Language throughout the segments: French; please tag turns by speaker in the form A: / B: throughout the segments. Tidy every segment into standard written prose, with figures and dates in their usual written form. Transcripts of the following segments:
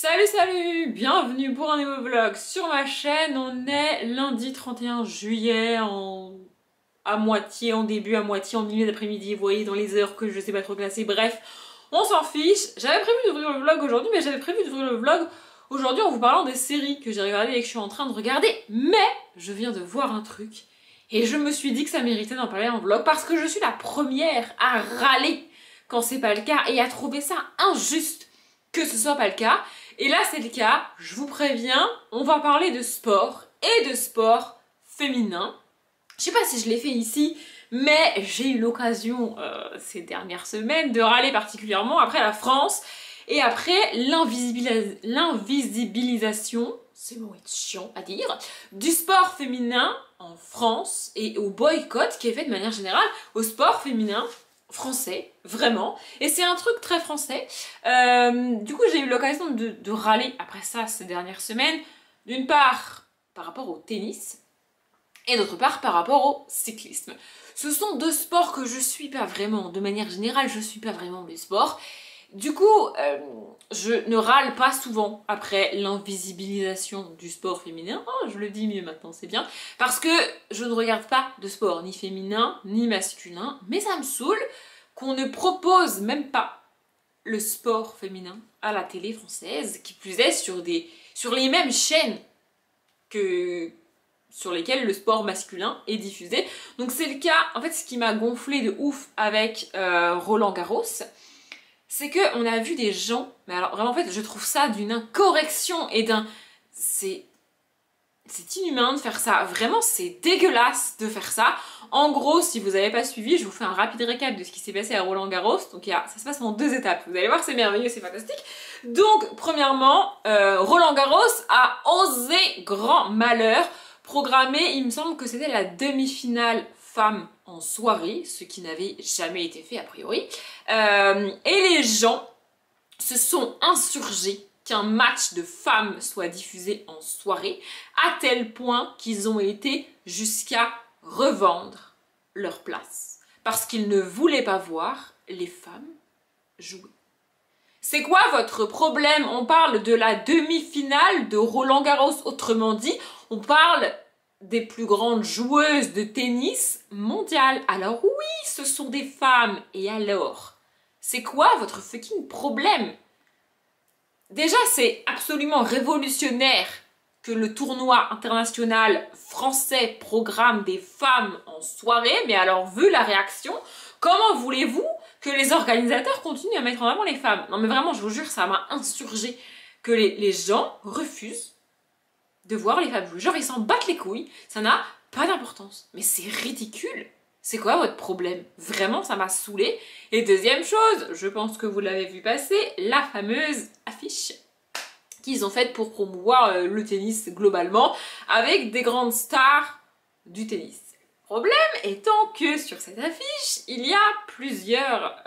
A: Salut salut, bienvenue pour un nouveau vlog sur ma chaîne. On est lundi 31 juillet à moitié, en début, à moitié, en milieu d'après-midi, vous voyez, dans les heures que je sais pas trop classer, bref, on s'en fiche. J'avais prévu d'ouvrir le vlog aujourd'hui, mais j'avais prévu d'ouvrir le vlog aujourd'hui en vous parlant des séries que j'ai regardées et que je suis en train de regarder, mais je viens de voir un truc et je me suis dit que ça méritait d'en parler en vlog parce que je suis la première à râler quand c'est pas le cas et à trouver ça injuste que ce soit pas le cas. Et là c'est le cas, je vous préviens, on va parler de sport et de sport féminin. Je sais pas si je l'ai fait ici, mais j'ai eu l'occasion ces dernières semaines de râler particulièrement après la France et après l'invisibilisation, c'est bon, c'est chiant à dire, du sport féminin en France et au boycott qui est fait de manière générale au sport féminin français, vraiment, et c'est un truc très français. Du coup j'ai eu l'occasion de râler après ça ces dernières semaines, d'une part par rapport au tennis et d'autre part par rapport au cyclisme. Ce sont deux sports que je suis pas vraiment, de manière générale je suis pas vraiment les sports. Du coup je ne râle pas souvent après l'invisibilisation du sport féminin. Oh, je le dis mieux maintenant, c'est bien, parce que je ne regarde pas de sport ni féminin ni masculin, mais ça me saoule qu'on ne propose même pas le sport féminin à la télé française, qui plus est sur les mêmes chaînes que sur lesquelles le sport masculin est diffusé. Donc c'est le cas, en fait ce qui m'a gonflé de ouf avec Roland Garros, c'est qu'on a vu des gens, mais alors vraiment en fait je trouve ça d'une incorrection et d'un... C'est inhumain de faire ça, vraiment c'est dégueulasse de faire ça. En gros, si vous n'avez pas suivi, je vous fais un rapide récap de ce qui s'est passé à Roland Garros. Donc ça se passe en deux étapes, vous allez voir, c'est merveilleux, c'est fantastique. Donc premièrement, Roland Garros a osé grand malheur programmer, il me semble que c'était la demi-finale femmes en soirée, ce qui n'avait jamais été fait a priori. Et les gens se sont insurgés qu'un match de femmes soit diffusé en soirée, à tel point qu'ils ont été jusqu'à revendre leur place. Parce qu'ils ne voulaient pas voir les femmes jouer. C'est quoi votre problème? On parle de la demi-finale de Roland Garros, autrement dit, on parle des plus grandes joueuses de tennis mondiales. Alors oui, ce sont des femmes, et alors? C'est quoi votre fucking problème? Déjà, c'est absolument révolutionnaire que le tournoi international français programme des femmes en soirée, mais alors, vu la réaction, comment voulez-vous que les organisateurs continuent à mettre en avant les femmes? Non mais vraiment, je vous jure, ça m'a insurgé que les gens refusent de voir les femmes jouer. Genre, ils s'en battent les couilles, ça n'a pas d'importance. Mais c'est ridicule. C'est quoi votre problème? Vraiment, ça m'a saoulée. Et deuxième chose, je pense que vous l'avez vu passer, la fameuse affiche qu'ils ont faite pour promouvoir le tennis globalement, avec des grandes stars du tennis. Problème étant que sur cette affiche, il y a plusieurs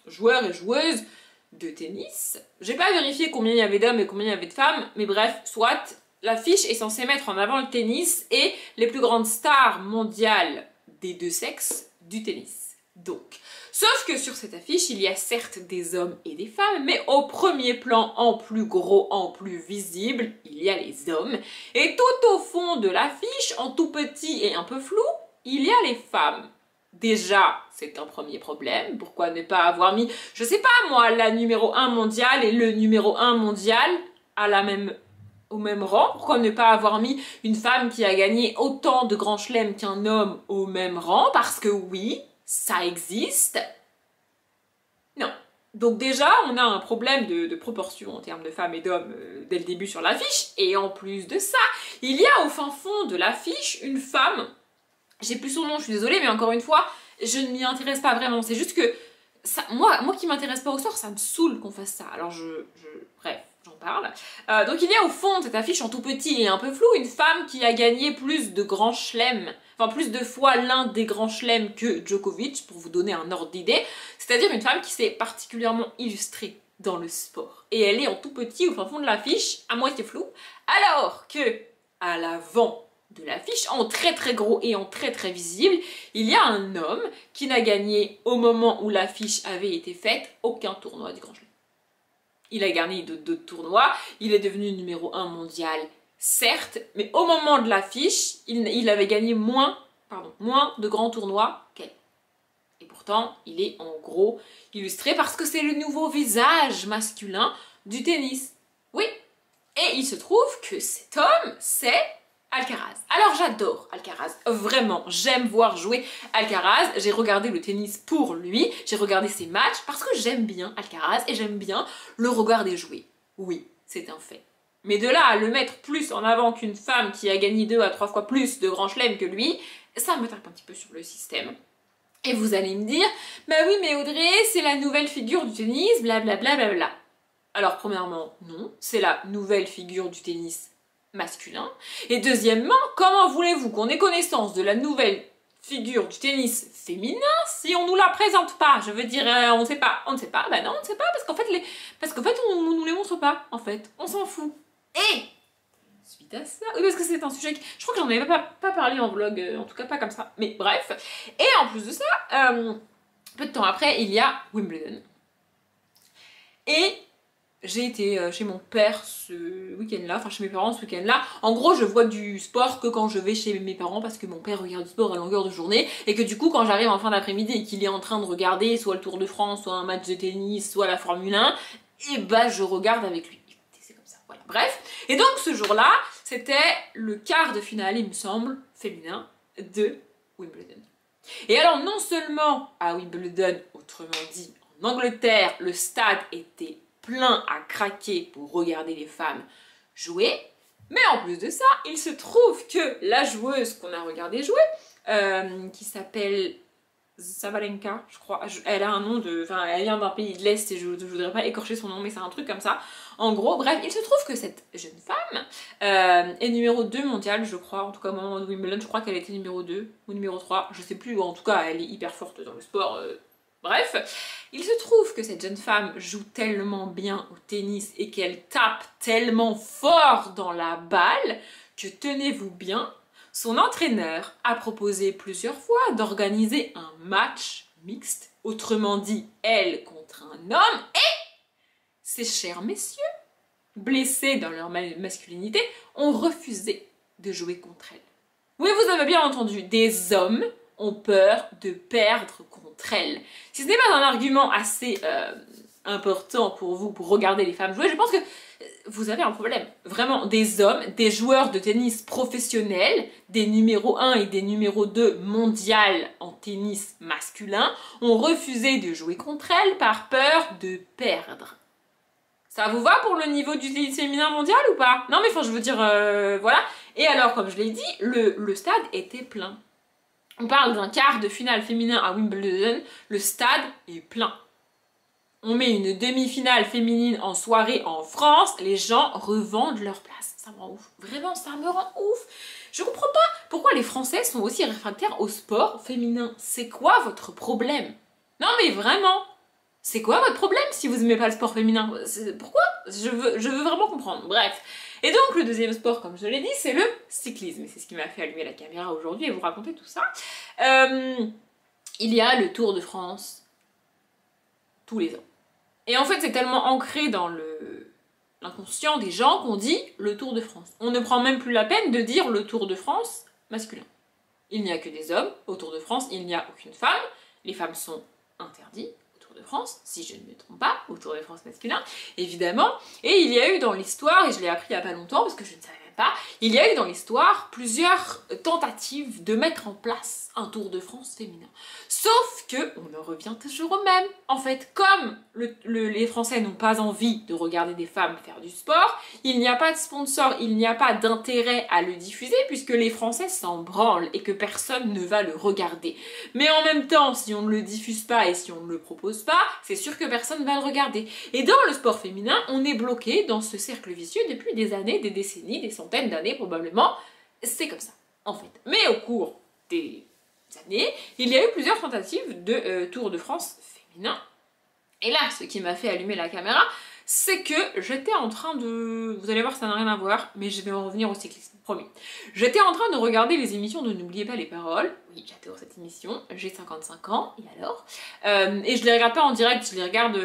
A: joueurs et joueuses de tennis. J'ai pas vérifié combien il y avait d'hommes et combien il y avait de femmes, mais bref, soit, l'affiche est censée mettre en avant le tennis et les plus grandes stars mondiales des deux sexes du tennis. Donc, sauf que sur cette affiche, il y a certes des hommes et des femmes, mais au premier plan, en plus gros, en plus visible, il y a les hommes. Et tout au fond de l'affiche, en tout petit et un peu flou, il y a les femmes. Déjà, c'est un premier problème. Pourquoi ne pas avoir mis, je sais pas moi, la numéro 1 mondiale et le numéro 1 mondial au même rang? Pourquoi ne pas avoir mis une femme qui a gagné autant de grands chelems qu'un homme au même rang? Parce que oui, ça existe. Non. Donc déjà, on a un problème de proportion en termes de femmes et d'hommes dès le début sur l'affiche. Et en plus de ça, il y a au fin fond de l'affiche une femme. J'ai plus son nom, je suis désolée, mais encore une fois, je ne m'y intéresse pas vraiment. C'est juste que ça, moi qui m'intéresse pas au sport, ça me saoule qu'on fasse ça. Alors bref, j'en parle. Donc il y a au fond de cette affiche en tout petit et un peu flou une femme qui a gagné plus de grands chelems, enfin plus de fois l'un des grands chelems que Djokovic, pour vous donner un ordre d'idée. C'est-à-dire une femme qui s'est particulièrement illustrée dans le sport. Et elle est en tout petit au fin fond de l'affiche, à moitié floue, alors que à l'avant de l'affiche, en très très gros et en très très visible, il y a un homme qui n'a gagné, au moment où l'affiche avait été faite, aucun tournoi du Grand Chelem. Il a gagné d'autres tournois, il est devenu numéro 1 mondial, certes, mais au moment de l'affiche, il avait gagné moins de grands tournois qu'elle. Et pourtant, il est en gros illustré parce que c'est le nouveau visage masculin du tennis. Oui, et il se trouve que cet homme, c'est Alcaraz. Alors j'adore Alcaraz, vraiment, j'aime voir jouer Alcaraz, j'ai regardé le tennis pour lui, j'ai regardé ses matchs parce que j'aime bien Alcaraz et j'aime bien le regarder jouer. Oui, c'est un fait. Mais de là à le mettre plus en avant qu'une femme qui a gagné 2 à 3 fois plus de grands chelems que lui, ça me tape un petit peu sur le système. Et vous allez me dire, bah oui mais Audrey, c'est la nouvelle figure du tennis, blablabla. Bla. Alors premièrement, non, c'est la nouvelle figure du tennis masculin. Et deuxièmement, comment voulez-vous qu'on ait connaissance de la nouvelle figure du tennis féminin si on nous la présente pas? Je veux dire, on ne sait pas, bah non, on ne sait pas, parce qu'en fait, on nous les montre pas, en fait, on s'en fout. Et suite à ça, oui parce que c'est un sujet je crois que j'en avais pas parlé en vlog, en tout cas pas comme ça, mais bref. Et en plus de ça, peu de temps après, il y a Wimbledon. Et j'ai été chez mon père ce week-end-là, enfin chez mes parents ce week-end-là. En gros, je vois du sport que quand je vais chez mes parents parce que mon père regarde du sport à longueur de journée et que du coup, quand j'arrive en fin d'après-midi et qu'il est en train de regarder soit le Tour de France, soit un match de tennis, soit la Formule 1, et bah je regarde avec lui. C'est comme ça, voilà. Bref. Et donc ce jour-là, c'était le quart de finale, il me semble, féminin de Wimbledon. Et alors non seulement à Wimbledon, autrement dit en Angleterre, le stade était plein à craquer pour regarder les femmes jouer, mais en plus de ça, il se trouve que la joueuse qu'on a regardé jouer, qui s'appelle Sabalenka, je crois, elle a un nom de... Enfin, elle vient d'un pays de l'Est et je voudrais pas écorcher son nom, mais c'est un truc comme ça. En gros, bref, il se trouve que cette jeune femme est numéro 2 mondiale, je crois, en tout cas au moment de Wimbledon, je crois qu'elle était numéro 2 ou numéro 3, je sais plus, en tout cas, elle est hyper forte dans le sport. Bref, il se trouve que cette jeune femme joue tellement bien au tennis et qu'elle tape tellement fort dans la balle que, tenez-vous bien, son entraîneur a proposé plusieurs fois d'organiser un match mixte, autrement dit, elle contre un homme, et ces chers messieurs, blessés dans leur masculinité, ont refusé de jouer contre elle. Oui, vous avez bien entendu, des hommes ont peur de perdre contre elles. Si ce n'est pas un argument assez important pour vous, pour regarder les femmes jouer, je pense que vous avez un problème. Vraiment, des hommes, des joueurs de tennis professionnels, des numéros 1 et des numéros 2 mondiales en tennis masculin, ont refusé de jouer contre elles par peur de perdre. Ça vous va pour le niveau du tennis féminin mondial ou pas? Non mais enfin je veux dire, voilà. Et alors, comme je l'ai dit, le stade était plein. On parle d'un quart de finale féminin à Wimbledon, le stade est plein. On met une demi-finale féminine en soirée en France, les gens revendent leur place. Ça me rend ouf. Vraiment, ça me rend ouf. Je comprends pas pourquoi les Français sont aussi réfractaires au sport féminin. C'est quoi votre problème? Non mais vraiment, c'est quoi votre problème si vous aimez pas le sport féminin? Pourquoi? Je veux vraiment comprendre. Bref. Et donc le deuxième sport, comme je l'ai dit, c'est le cyclisme. Et c'est ce qui m'a fait allumer la caméra aujourd'hui et vous raconter tout ça. Il y a le Tour de France tous les ans. Et en fait, c'est tellement ancré dans l'inconscient des gens qu'on dit le Tour de France. On ne prend même plus la peine de dire le Tour de France masculin. Il n'y a que des hommes au Tour de France, il n'y a aucune femme. Les femmes sont interdites au Tour de France, si je ne me trompe pas, au Tour de France masculin, évidemment. Et il y a eu dans l'histoire, et je l'ai appris il n'y a pas longtemps parce que je ne savais pas, il y a eu dans l'histoire plusieurs tentatives de mettre en place un Tour de France féminin. Sauf que on en revient toujours au même. En fait, comme les Français n'ont pas envie de regarder des femmes faire du sport, il n'y a pas de sponsor, il n'y a pas d'intérêt à le diffuser puisque les Français s'en branlent et que personne ne va le regarder. Mais en même temps, si on ne le diffuse pas et si on ne le propose pas, c'est sûr que personne ne va le regarder. Et dans le sport féminin, on est bloqué dans ce cercle vicieux depuis des années, des décennies, des centaines d'années probablement. C'est comme ça, en fait. Mais au cours des années, il y a eu plusieurs tentatives de Tour de France féminin. Et là, ce qui m'a fait allumer la caméra, c'est que j'étais en train de... Vous allez voir, ça n'a rien à voir, mais je vais en revenir au cyclisme, promis. J'étais en train de regarder les émissions de N'oubliez pas les paroles. Oui, j'adore cette émission, j'ai 55 ans, et alors et je les regarde pas en direct, je les regarde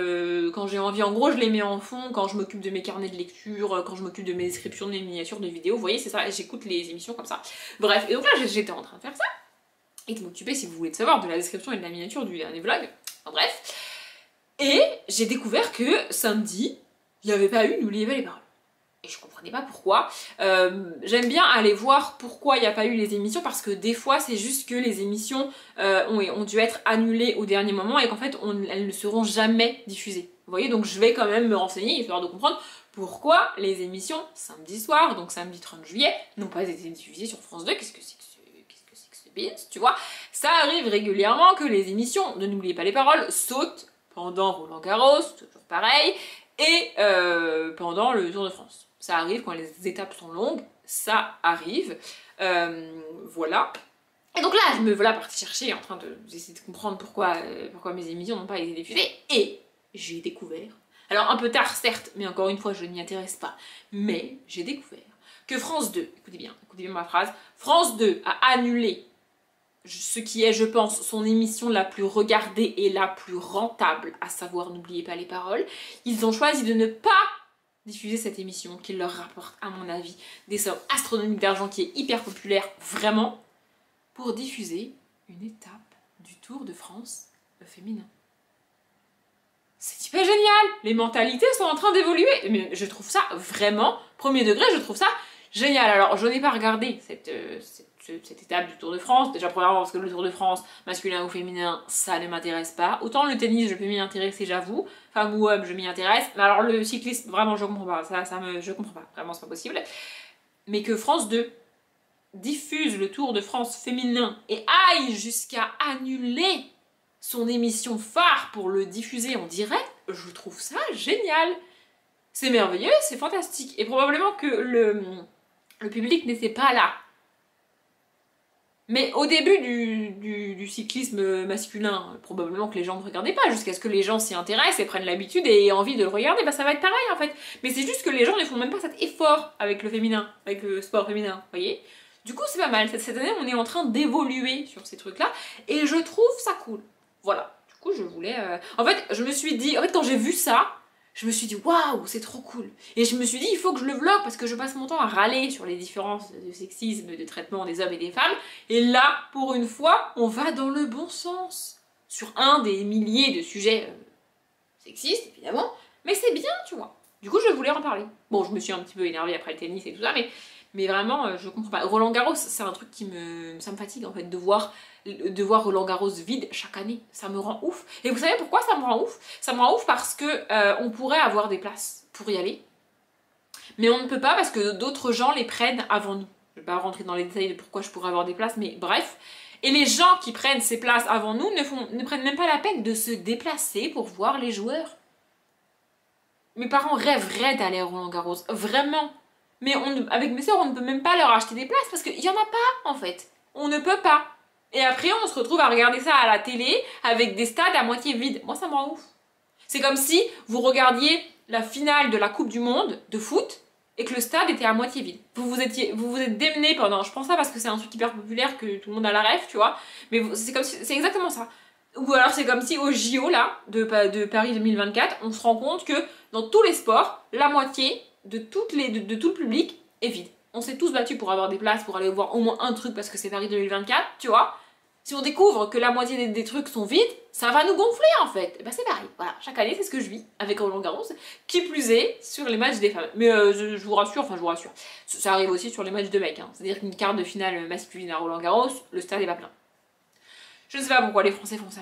A: quand j'ai envie. En gros, je les mets en fond quand je m'occupe de mes carnets de lecture, quand je m'occupe de mes descriptions, de mes miniatures de vidéos. Vous voyez, c'est ça, j'écoute les émissions comme ça. Bref, et donc là, j'étais en train de faire ça, et de m'occuper, si vous voulez savoir, de la description et de la miniature du dernier vlog. Enfin bref. Et j'ai découvert que samedi, il n'y avait pas eu N'oubliez pas les paroles. Et je comprenais pas pourquoi. J'aime bien aller voir pourquoi il n'y a pas eu les émissions, parce que des fois c'est juste que les émissions ont dû être annulées au dernier moment et qu'en fait elles ne seront jamais diffusées. Vous voyez, donc je vais quand même me renseigner histoire de comprendre pourquoi les émissions samedi soir, donc samedi 30 juillet, n'ont pas été diffusées sur France 2. Qu'est-ce que c'est que ce beans, tu vois? Ça arrive régulièrement que les émissions de N'oubliez pas les paroles sautent pendant Roland-Garros, toujours pareil, et pendant le Tour de France. Ça arrive quand les étapes sont longues, ça arrive, voilà. Et donc là, je me voilà partie chercher, en train d'essayer de comprendre pourquoi mes émissions n'ont pas été diffusées, et j'ai découvert, alors un peu tard certes, mais encore une fois, je ne m'y intéresse pas, mais j'ai découvert que France 2, écoutez bien ma phrase, France 2 a annulé ce qui est, je pense, son émission la plus regardée et la plus rentable, à savoir N'oubliez pas les paroles. Ils ont choisi de ne pas diffuser cette émission qui leur rapporte, à mon avis, des sommes astronomiques d'argent, qui est hyper populaire, vraiment, pour diffuser une étape du Tour de France féminin. C'est hyper génial! Les mentalités sont en train d'évoluer, mais je trouve ça vraiment, premier degré, je trouve ça génial. Alors, je n'ai pas regardé cette étape du Tour de France, déjà premièrement parce que le Tour de France, masculin ou féminin, ça ne m'intéresse pas. Autant le tennis, je peux m'y intéresser, j'avoue, femme ou homme, je m'y intéresse, mais alors le cyclisme, vraiment, je comprends pas, je comprends pas, vraiment, c'est pas possible. Mais que France 2 diffuse le Tour de France féminin et aille jusqu'à annuler son émission phare pour le diffuser en direct, je trouve ça génial. C'est merveilleux, c'est fantastique. Et probablement que le public n'était pas là. Mais au début du cyclisme masculin, probablement que les gens ne regardaient pas, jusqu'à ce que les gens s'y intéressent et prennent l'habitude et aient envie de le regarder, bah ça va être pareil en fait. Mais c'est juste que les gens ne font même pas cet effort avec le féminin, avec le sport féminin, vous voyez. Du coup c'est pas mal, cette année on est en train d'évoluer sur ces trucs-là, et je trouve ça cool. Voilà, du coup je voulais... En fait, je me suis dit, en fait quand j'ai vu ça, je me suis dit waouh, c'est trop cool. Et je me suis dit il faut que je le vlog parce que je passe mon temps à râler sur les différences de sexisme, de traitement des hommes et des femmes. Et là, pour une fois, on va dans le bon sens. Sur un des milliers de sujets sexistes, évidemment. Mais c'est bien, tu vois. Du coup, je voulais en parler. Bon, je me suis un petit peu énervée après le tennis et tout ça, mais vraiment, je comprends pas. Roland Garros, c'est un truc ça me fatigue en fait, de voir Roland Garros vide chaque année. Ça me rend ouf. Et vous savez pourquoi ça me rend ouf? Ça me rend ouf parce que on pourrait avoir des places pour y aller, mais on ne peut pas parce que d'autres gens les prennent avant nous. Je vais pas rentrer dans les détails de pourquoi je pourrais avoir des places, mais bref. Et les gens qui prennent ces places avant nous ne prennent même pas la peine de se déplacer pour voir les joueurs. Mes parents rêveraient d'aller à Roland Garros, vraiment. Mais avec mes soeurs, on ne peut même pas leur acheter des places parce qu'il n'y en a pas, en fait. On ne peut pas. Et après, on se retrouve à regarder ça à la télé avec des stades à moitié vides. Moi, ça me rend ouf. C'est comme si vous regardiez la finale de la Coupe du Monde de foot et que le stade était à moitié vide. Vous vous êtes démenés pendant... Je pense ça parce que c'est un truc hyper populaire que tout le monde a la rêve, tu vois. Mais c'est exactement ça. Ou alors c'est comme si au JO, là, de Paris 2024, on se rend compte que dans tous les sports, la moitié de tout le public est vide. On s'est tous battus pour avoir des places, pour aller voir au moins un truc parce que c'est Paris 2024, tu vois. Si on découvre que la moitié des trucs sont vides, ça va nous gonfler en fait. Et ben c'est pareil, voilà, chaque année c'est ce que je vis avec Roland Garros, qui plus est sur les matchs des femmes. Mais je vous rassure, ça arrive aussi sur les matchs de mecs, hein. C'est-à-dire qu'une quart de finale masculine à Roland Garros, le stade est pas plein. Je ne sais pas pourquoi les Français font ça,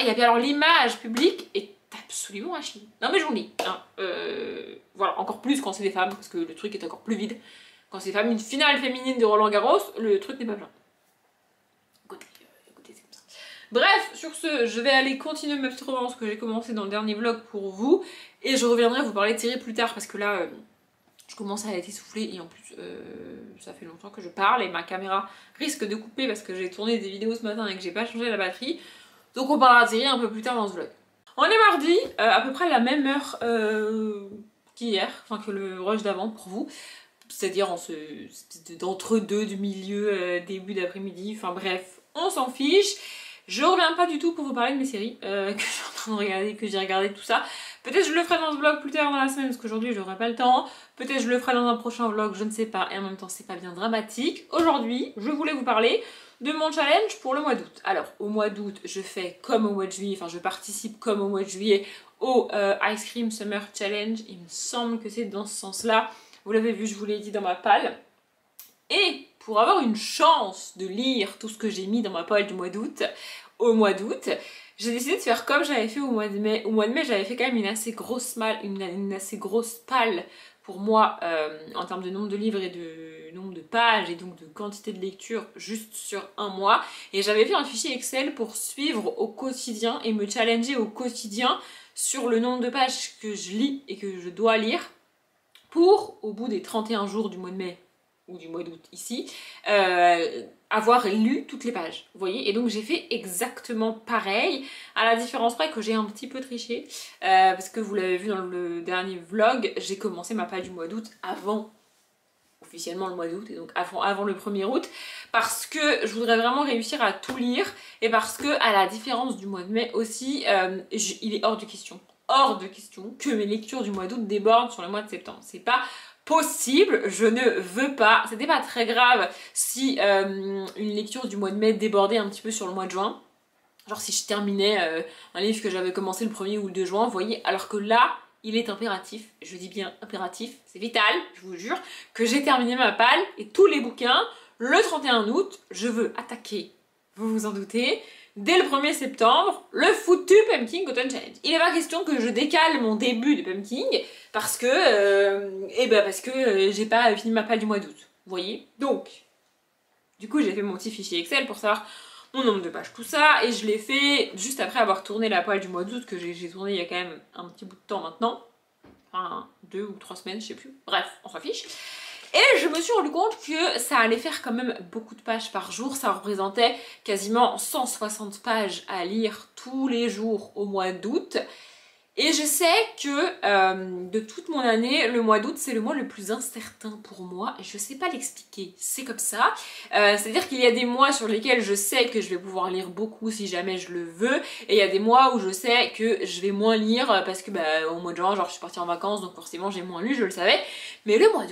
A: Et puis alors l'image publique est absolument à chier. Non mais j'en ai, hein. Voilà, encore plus quand c'est des femmes, parce que le truc est encore plus vide. Quand c'est des femmes, une finale féminine de Roland Garros, le truc n'est pas plein. Écoutez, c'est comme ça. Bref, sur ce, je vais aller continuer ma petite romance que j'ai commencé dans le dernier vlog pour vous, et je reviendrai vous parler de série plus tard, parce que là, je commence à être essoufflée, et en plus, ça fait longtemps que je parle, et ma caméra risque de couper parce que j'ai tourné des vidéos ce matin et que j'ai pas changé la batterie. Donc on parlera de série un peu plus tard dans ce vlog. On est mardi, à peu près à la même heure qu'hier, enfin que le rush d'avant pour vous. C'est-à-dire d'entre-deux, du milieu, début d'après-midi, enfin bref, on s'en fiche. Je reviens pas du tout pour vous parler de mes séries que je suis en train de regarder, que j'ai regardé, tout ça. Peut-être je le ferai dans ce vlog plus tard dans la semaine parce qu'aujourd'hui j'aurai pas le temps. Peut-être je le ferai dans un prochain vlog, je ne sais pas. Et en même temps c'est pas bien dramatique. Aujourd'hui, je voulais vous parler de mon challenge pour le mois d'août. Alors au mois d'août, je fais comme au mois de juillet, enfin je participe comme au mois de juillet au Ice Cream Summer Challenge. Il me semble que c'est dans ce sens-là. Vous l'avez vu, je vous l'ai dit dans ma palle. Et pour avoir une chance de lire tout ce que j'ai mis dans ma palle du mois d'août, au mois d'août, j'ai décidé de faire comme j'avais fait au mois de mai. Au mois de mai, j'avais fait quand même une assez grosse palle pour moi en termes de nombre de livres et de nombre de pages et donc de quantité de lecture juste sur un mois. Et j'avais fait un fichier Excel pour suivre au quotidien et me challenger au quotidien sur le nombre de pages que je lis et que je dois lire pour, au bout des 31 jours du mois de mai, ou du mois d'août ici, avoir lu toutes les pages, vous voyez. Et donc j'ai fait exactement pareil, à la différence près que j'ai un petit peu triché, parce que vous l'avez vu dans le dernier vlog, j'ai commencé ma page du mois d'août avant officiellement le mois d'août, et donc avant le 1er août, parce que je voudrais vraiment réussir à tout lire, et parce que à la différence du mois de mai aussi, il est hors de question que mes lectures du mois d'août débordent sur le mois de septembre. C'est pas possible, je ne veux pas. C'était pas très grave si une lecture du mois de mai débordait un petit peu sur le mois de juin. Genre si je terminais un livre que j'avais commencé le 1er ou le 2 juin, vous voyez, alors que là, il est impératif, je dis bien impératif, c'est vital, je vous jure, que j'ai terminé ma palle et tous les bouquins, le 31 août, je veux attaquer, vous vous en doutez, dès le 1er septembre, le foutu Pumpkin Cotton Challenge. Il n'est pas question que je décale mon début de Pumpkin parce que, j'ai pas fini ma palle du mois d'août, vous voyez. Donc, du coup j'ai fait mon petit fichier Excel pour savoir mon nombre de pages, tout ça, et je l'ai fait juste après avoir tourné la palle du mois d'août, que j'ai tourné il y a quand même un petit bout de temps maintenant, enfin 2 ou 3 semaines, je sais plus, bref, on s'en fiche. Et je me suis rendu compte que ça allait faire quand même beaucoup de pages par jour, ça représentait quasiment 160 pages à lire tous les jours au mois d'août. Et je sais que de toute mon année, le mois d'août c'est le mois le plus incertain pour moi, et je sais pas l'expliquer, c'est comme ça. C'est-à-dire qu'il y a des mois sur lesquels je sais que je vais pouvoir lire beaucoup si jamais je le veux, et il y a des mois où je sais que je vais moins lire parce que au mois de juin, genre je suis partie en vacances, donc forcément j'ai moins lu, je le savais. Mais le mois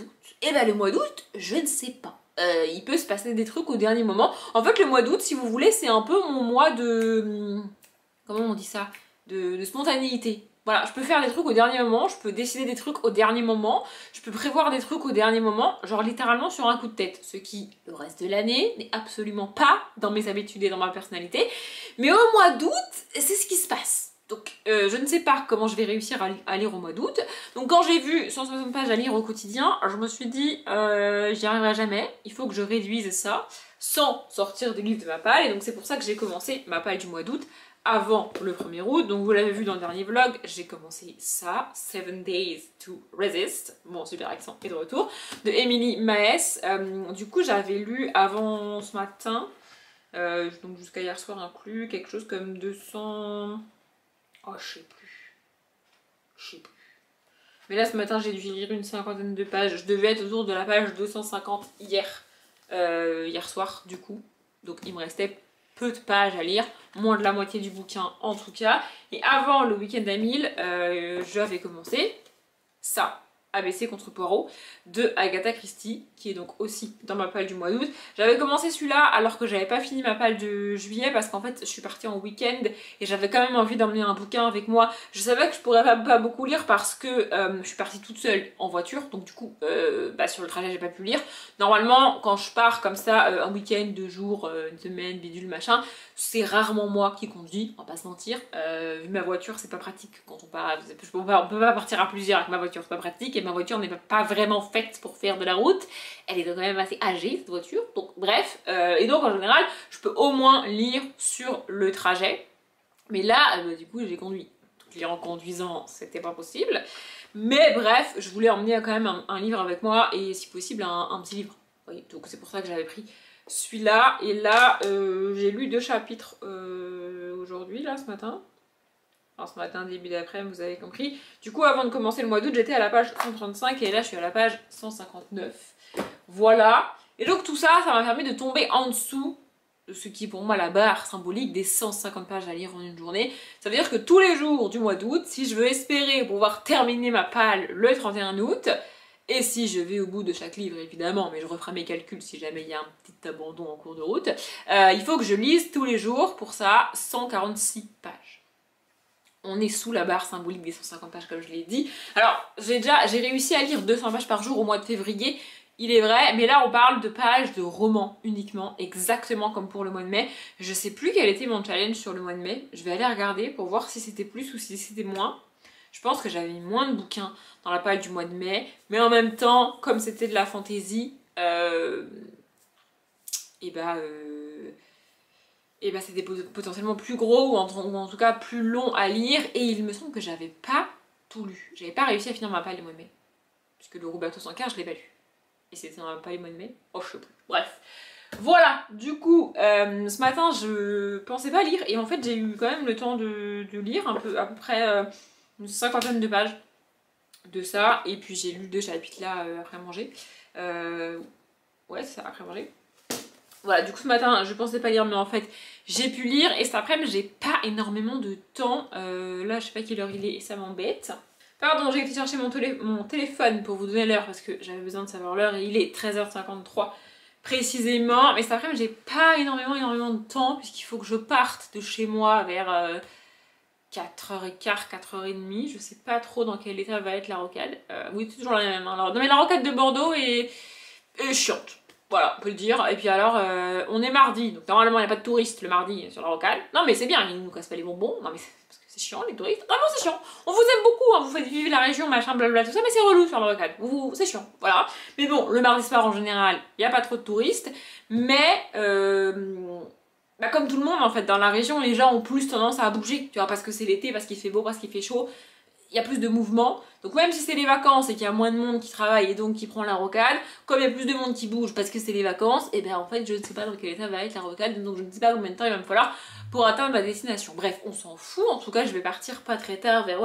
A: d'août, je ne sais pas. Il peut se passer des trucs au dernier moment. En fait le mois d'août, si vous voulez, c'est un peu mon mois de... comment on dit ça, de spontanéité. Voilà, je peux faire des trucs au dernier moment, je peux décider des trucs au dernier moment, je peux prévoir des trucs au dernier moment, genre littéralement sur un coup de tête. Ce qui, le reste de l'année, n'est absolument pas dans mes habitudes et dans ma personnalité. Mais au mois d'août, c'est ce qui se passe. Donc je ne sais pas comment je vais réussir à lire au mois d'août. Donc quand j'ai vu 160 pages à lire au quotidien, je me suis dit j'y arriverai jamais, il faut que je réduise ça sans sortir des livres de ma palle. Et donc c'est pour ça que j'ai commencé ma palle du mois d'août avant le 1er août. Donc vous l'avez vu dans le dernier vlog, j'ai commencé ça, 7 Days to Resist, mon super accent est de retour, de Emily Maes. Du coup j'avais lu avant ce matin, donc jusqu'à hier soir inclus, quelque chose comme 200... oh je sais plus. Mais là ce matin j'ai dû lire une cinquantaine de pages, je devais être autour de la page 250 hier soir du coup. Donc il me restait peu de pages à lire, moins de la moitié du bouquin en tout cas. Et avant le week-end à 1000, j'avais commencé ça, ABC contre Poirot, de Agatha Christie, qui est donc aussi dans ma palle du mois d'août. J'avais commencé celui-là alors que j'avais pas fini ma palle de juillet parce qu'en fait je suis partie en week-end et j'avais quand même envie d'emmener un bouquin avec moi. Je savais que je pourrais pas beaucoup lire parce que je suis partie toute seule en voiture, donc du coup sur le trajet j'ai pas pu lire. Normalement quand je pars comme ça un week-end, 2 jours, une semaine, bidule machin, c'est rarement moi qui conduis, on va pas se mentir. Vu ma voiture c'est pas pratique quand on part, on peut pas partir à plusieurs avec ma voiture, c'est pas pratique. Et ma voiture n'est pas vraiment faite pour faire de la route, elle est quand même assez âgée cette voiture, donc bref, et donc en général je peux au moins lire sur le trajet, mais là du coup j'ai conduit, donc lire en conduisant c'était pas possible, mais bref je voulais emmener quand même un livre avec moi et si possible un petit livre, vous voyez, donc c'est pour ça que j'avais pris celui-là. Et là j'ai lu 2 chapitres aujourd'hui là ce matin. Enfin, ce matin, début d'après-midi, vous avez compris. Du coup, avant de commencer le mois d'août, j'étais à la page 135 et là, je suis à la page 159. Voilà. Et donc tout ça, ça m'a permis de tomber en dessous de ce qui est pour moi la barre symbolique des 150 pages à lire en une journée. Ça veut dire que tous les jours du mois d'août, si je veux espérer pouvoir terminer ma palle le 31 août, et si je vais au bout de chaque livre évidemment, mais je referai mes calculs si jamais il y a un petit abandon en cours de route, il faut que je lise tous les jours pour ça 146 pages. On est sous la barre symbolique des 150 pages comme je l'ai dit. Alors j'ai réussi à lire 200 pages par jour au mois de février. Il est vrai, mais là on parle de pages de romans uniquement, exactement comme pour le mois de mai. Je sais plus quel était mon challenge sur le mois de mai. Je vais aller regarder pour voir si c'était plus ou si c'était moins. Je pense que j'avais mis moins de bouquins dans la page du mois de mai, mais en même temps, comme c'était de la fantaisie, c'était potentiellement plus gros ou en tout cas plus long à lire, et il me semble que j'avais pas tout lu. J'avais pas réussi à finir ma page le mois de mai, puisque le Roberto Sankar je l'ai pas lu. Et c'était pas les mois de mai. Oh, je sais plus. Bref. Voilà, du coup, ce matin, je pensais pas lire. Et en fait, j'ai eu quand même le temps de lire à peu près une cinquantaine de pages de ça. Et puis, j'ai lu 2 chapitres là après manger. Ouais, c'est ça, après manger. Voilà, du coup, ce matin, je pensais pas lire, mais en fait, j'ai pu lire. Et cet après-midi, j'ai pas énormément de temps. Là, je sais pas quelle heure il est et ça m'embête. Pardon, j'ai été chercher mon téléphone pour vous donner l'heure parce que j'avais besoin de savoir l'heure et il est 13h53 précisément. Mais cet après-midi, j'ai pas énormément de temps puisqu'il faut que je parte de chez moi vers 4h15, 4h30. Je sais pas trop dans quel état va être la rocade. Oui, c'est toujours la même. Alors, non, mais la rocade de Bordeaux est chiante. Voilà, on peut le dire. Et puis alors, on est mardi, donc normalement il n'y a pas de touristes le mardi sur la rocade. Non mais c'est bien, ils nous cassent pas les bonbons. Non mais parce que c'est chiant les touristes. Vraiment c'est chiant. On vous aime beaucoup, hein, vous faites vivre la région, machin, blablabla, tout ça, mais c'est relou sur la rocade. C'est chiant, voilà. Mais bon, le mardi soir en général, il n'y a pas trop de touristes. Mais, comme tout le monde en fait, dans la région, les gens ont plus tendance à bouger. Tu vois, parce que c'est l'été, parce qu'il fait beau, parce qu'il fait chaud. Il y a plus de mouvement, donc même si c'est les vacances et qu'il y a moins de monde qui travaille et donc qui prend la rocade, comme il y a plus de monde qui bouge parce que c'est les vacances, et bien en fait je ne sais pas dans quel état va être la rocade, donc je ne sais pas combien de temps il va me falloir pour atteindre ma destination. Bref, on s'en fout, en tout cas je vais partir pas très tard, vers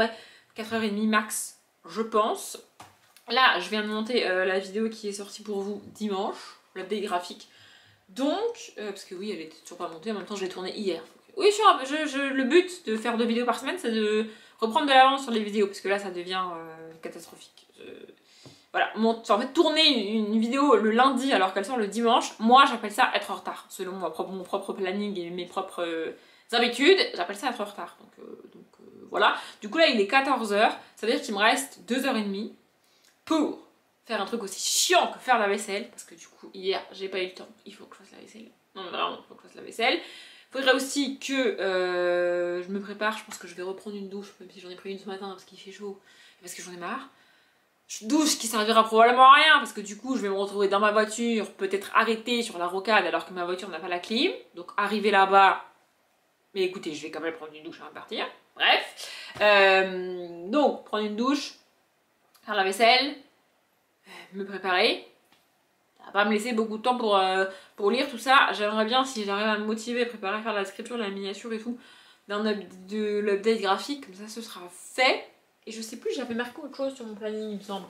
A: 4h30 max, je pense. Là, je viens de monter la vidéo qui est sortie pour vous dimanche, l'update graphique, donc, parce que oui, elle était toujours pas montée, en même temps je l'ai tournée hier. Oui, le but de faire 2 vidéos par semaine, c'est de reprendre de l'avance sur les vidéos, parce que là ça devient catastrophique. Voilà, en fait tourner une vidéo le lundi alors qu'elle sort le dimanche, moi j'appelle ça être en retard. Selon mon propre planning et mes propres habitudes, j'appelle ça être en retard. Donc voilà, du coup là il est 14h, ça veut dire qu'il me reste 2h30 pour faire un truc aussi chiant que faire la vaisselle, parce que du coup hier j'ai pas eu le temps, il faut que je fasse la vaisselle. Non mais vraiment, il faut que je fasse la vaisselle. Faudrait aussi que je me prépare, je pense que je vais reprendre une douche, même si j'en ai pris une ce matin parce qu'il fait chaud, et parce que j'en ai marre. Douche qui servira probablement à rien, parce que du coup je vais me retrouver dans ma voiture, peut-être arrêtée sur la rocade alors que ma voiture n'a pas la clim, donc arriver là-bas, mais écoutez, je vais quand même prendre une douche avant de partir, bref. Donc, prendre une douche, faire la vaisselle, me préparer. Ça va pas me laisser beaucoup de temps pour lire tout ça. J'aimerais bien, si j'arrive à me motiver, préparer, faire la scripture, la miniature et tout, de l'update graphique, comme ça ce sera fait. Et je sais plus, j'avais marqué autre chose sur mon planning, il me semble.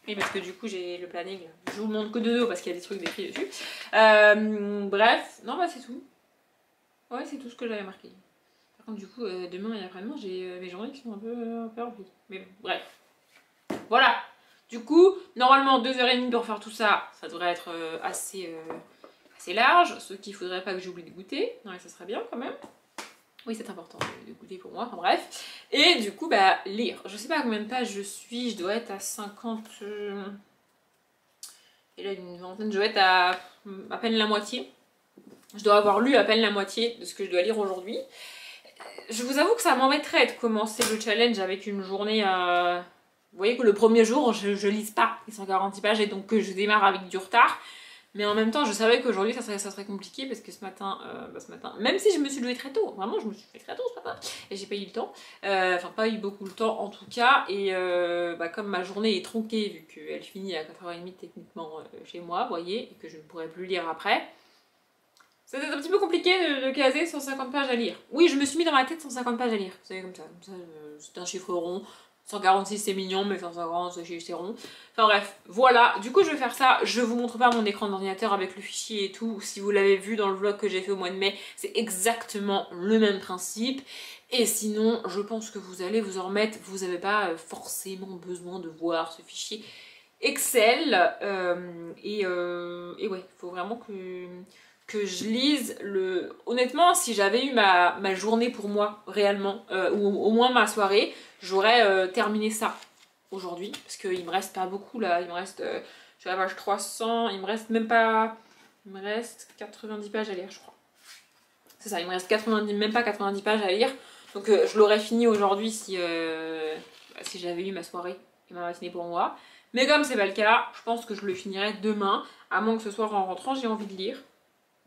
A: Oui, parce que du coup j'ai le planning, je vous montre que de dos parce qu'il y a des trucs décrits dessus. Bref, non bah c'est tout. Ouais, c'est tout ce que j'avais marqué. Par contre du coup, demain et après-demain, j'ai mes journées qui sont un peu remplies. Mais bon, bref. Voilà. Du coup, normalement 2h30 pour faire tout ça, ça devrait être assez large. Ce qu'il faudrait pas que j'oublie de goûter. Non mais ça serait bien quand même. Oui, c'est important de goûter pour moi, enfin bref. Et du coup, bah, lire. Je sais pas à combien de pages je suis, je dois être à 50... Et là, une vingtaine, je dois être à peine la moitié. Je dois avoir lu à peine la moitié de ce que je dois lire aujourd'hui. Je vous avoue que ça m'embêterait de commencer le challenge avec une journée... Vous voyez que le premier jour, je lise pas les 140 pages et donc que je démarre avec du retard. Mais en même temps, je savais qu'aujourd'hui, ça serait compliqué parce que ce matin, même si je me suis levée très tôt, vraiment, je me suis levée très tôt ce matin et j'ai pas eu le temps. Enfin, pas eu beaucoup le temps en tout cas. Et comme ma journée est tronquée, vu qu'elle finit à 4h30 techniquement chez moi, vous voyez, et que je ne pourrai plus lire après, C'était un petit peu compliqué de caser 150 pages à lire. Oui, je me suis mis dans ma tête 150 pages à lire. C'est comme ça c'est un chiffre rond. 146 c'est mignon, mais 150 c'est rond. Enfin bref, voilà. Du coup, je vais faire ça. Je vous montre pas mon écran d'ordinateur avec le fichier et tout. Si vous l'avez vu dans le vlog que j'ai fait au mois de mai, c'est exactement le même principe. Et sinon, je pense que vous allez vous en remettre. Vous n'avez pas forcément besoin de voir ce fichier Excel. Et ouais, il faut vraiment que je lise le... Honnêtement, si j'avais eu ma journée pour moi, réellement, ou au moins ma soirée, j'aurais terminé ça aujourd'hui. Parce qu'il me reste pas beaucoup là, il me reste... je suis à la page 300, il me reste même pas... Il me reste 90 pages à lire, je crois. C'est ça, il me reste 90, même pas 90 pages à lire. Donc je l'aurais fini aujourd'hui si j'avais eu ma soirée et ma matinée pour moi. Mais comme c'est pas le cas, je pense que je le finirai demain, à moins que ce soir en rentrant, j'ai envie de lire.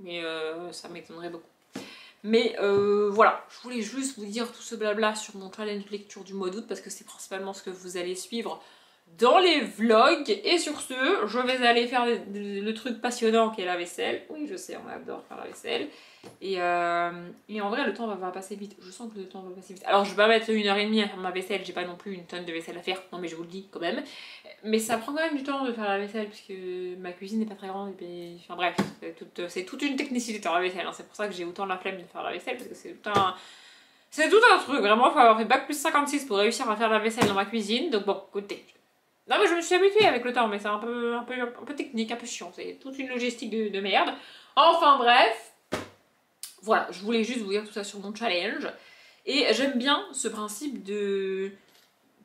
A: Mais ça m'étonnerait beaucoup. Mais voilà, je voulais juste vous dire tout ce blabla sur mon challenge lecture du mois d'août parce que c'est principalement ce que vous allez suivre dans les vlogs. Et sur ce, je vais aller faire le truc passionnant qui est la vaisselle. Oui, je sais, on adore faire la vaisselle. Et en vrai, le temps va passer vite. Je sens que le temps va passer vite. Alors, je vais pas mettre 1h30 à faire ma vaisselle. J'ai pas non plus une tonne de vaisselle à faire. Non, mais je vous le dis quand même. Mais ça prend quand même du temps de faire la vaisselle parce que ma cuisine n'est pas très grande. Et puis... Enfin bref, c'est toute une technicité de faire la vaisselle. Hein. C'est pour ça que j'ai autant la flemme de faire la vaisselle parce que c'est tout un truc. Vraiment, il faut avoir fait bac plus 56 pour réussir à faire la vaisselle dans ma cuisine. Donc bon, écoutez. Non, mais je me suis habituée avec le temps, mais c'est un peu technique, un peu chiant. C'est toute une logistique de merde. Enfin bref. Voilà, je voulais juste vous dire tout ça sur mon challenge. Et j'aime bien ce principe de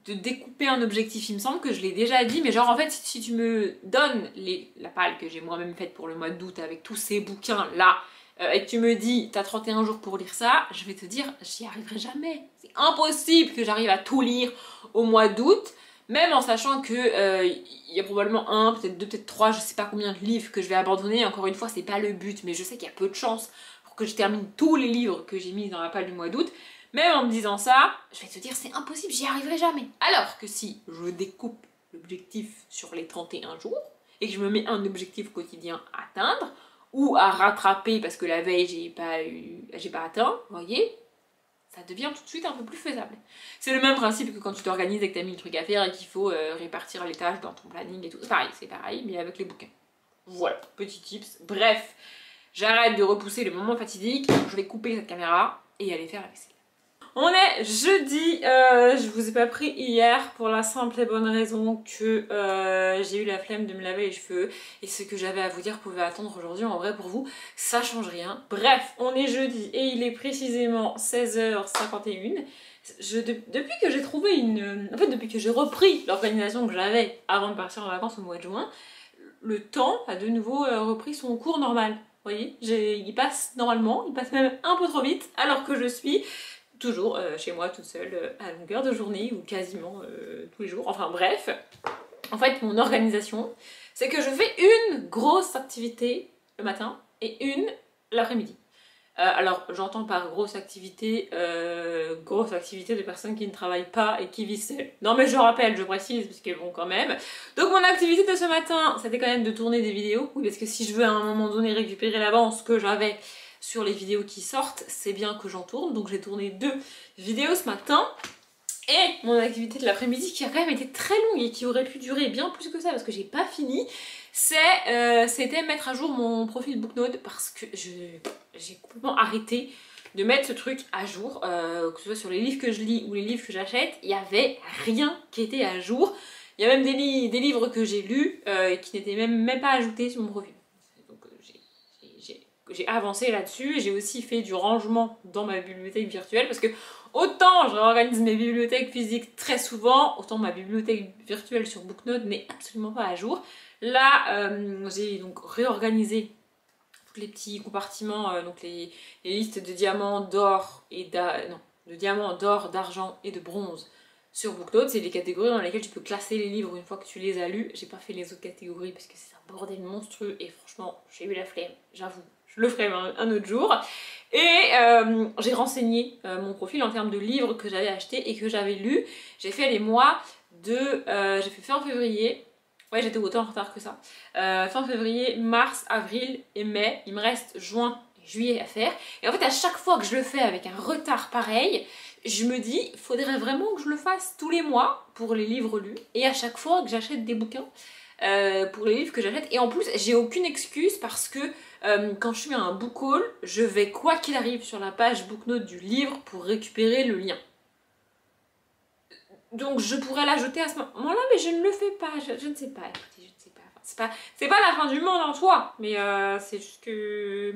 A: découper un objectif. Il me semble que je l'ai déjà dit, mais genre en fait, si tu me donnes la palle que j'ai moi-même faite pour le mois d'août avec tous ces bouquins-là, et que tu me dis, t'as 31 jours pour lire ça, je vais te dire, j'y arriverai jamais. C'est impossible que j'arrive à tout lire au mois d'août, même en sachant que y a probablement un, peut-être deux, peut-être trois, je sais pas combien de livres que je vais abandonner. Encore une fois, c'est pas le but, mais je sais qu'il y a peu de chances que je termine tous les livres que j'ai mis dans la palle du mois d'août. Même en me disant ça, je vais te dire c'est impossible, j'y arriverai jamais. Alors que si je découpe l'objectif sur les 31 jours et que je me mets un objectif quotidien à atteindre ou à rattraper parce que la veille j'ai pas atteint, vous voyez, ça devient tout de suite un peu plus faisable. C'est le même principe que quand tu t'organises et que tu as mis le truc à faire et qu'il faut répartir les tâches dans ton planning et tout. C'est pareil, mais avec les bouquins. Voilà, petit tips. Bref. J'arrête de repousser le moment fatidique, je vais couper cette caméra et aller faire la vaisselle. On est jeudi, je vous ai pas pris hier pour la simple et bonne raison que j'ai eu la flemme de me laver les cheveux et ce que j'avais à vous dire pouvait attendre aujourd'hui. En vrai pour vous, ça change rien. Bref, on est jeudi et il est précisément 16h51. Depuis que j'ai trouvé depuis que j'ai repris l'organisation que j'avais avant de partir en vacances au mois de juin, le temps a de nouveau repris son cours normal. Vous voyez, il passe normalement, il passe même un peu trop vite, alors que je suis toujours chez moi toute seule à longueur de journée, ou quasiment tous les jours. Enfin bref, en fait mon organisation, c'est que je fais une grosse activité le matin et une l'après-midi. Alors j'entends par grosse activité de personnes qui ne travaillent pas et qui vivent seules. Non mais je rappelle, je précise, parce que bon quand même. Donc mon activité de ce matin, c'était quand même de tourner des vidéos. Oui, parce que si je veux à un moment donné récupérer l'avance que j'avais sur les vidéos qui sortent, c'est bien que j'en tourne. Donc j'ai tourné 2 vidéos ce matin. Et mon activité de l'après-midi qui a quand même été très longue et qui aurait pu durer bien plus que ça parce que j'ai pas fini, c'était mettre à jour mon profil Booknote parce que j'ai complètement arrêté de mettre ce truc à jour, que ce soit sur les livres que je lis ou les livres que j'achète, il n'y avait rien qui était à jour. Il y a même des livres que j'ai lus et qui n'étaient même pas ajoutés sur mon profil. Donc j'ai avancé là-dessus, j'ai aussi fait du rangement dans ma bibliothèque virtuelle parce que autant je réorganise mes bibliothèques physiques très souvent, autant ma bibliothèque virtuelle sur Booknote n'est absolument pas à jour. Là, j'ai donc réorganisé tous les petits compartiments, donc les listes de diamants, d'or et d'argent et de bronze sur Booknote. C'est les catégories dans lesquelles tu peux classer les livres une fois que tu les as lus. J'ai pas fait les autres catégories parce que c'est un bordel monstrueux et franchement, j'ai eu la flemme, j'avoue. Je le ferai un autre jour. Et j'ai renseigné mon profil en termes de livres que j'avais achetés et que j'avais lus. J'ai fait les mois de... j'ai fait fin février. Ouais, j'étais autant en retard que ça. Fin février, mars, avril et mai. Il me reste juin et juillet à faire. Et en fait, à chaque fois que je le fais avec un retard pareil, je me dis, il faudrait vraiment que je le fasse tous les mois pour les livres lus. Et à chaque fois que j'achète des bouquins, pour les livres que j'achète. Et en plus, j'ai aucune excuse parce que quand je suis à un book haul, je vais quoi qu'il arrive sur la page booknote du livre pour récupérer le lien. Donc je pourrais l'ajouter à ce moment-là, mais je ne le fais pas. Je ne sais pas, écoutez, je ne sais pas. Enfin, c'est pas la fin du monde en soi, mais c'est juste que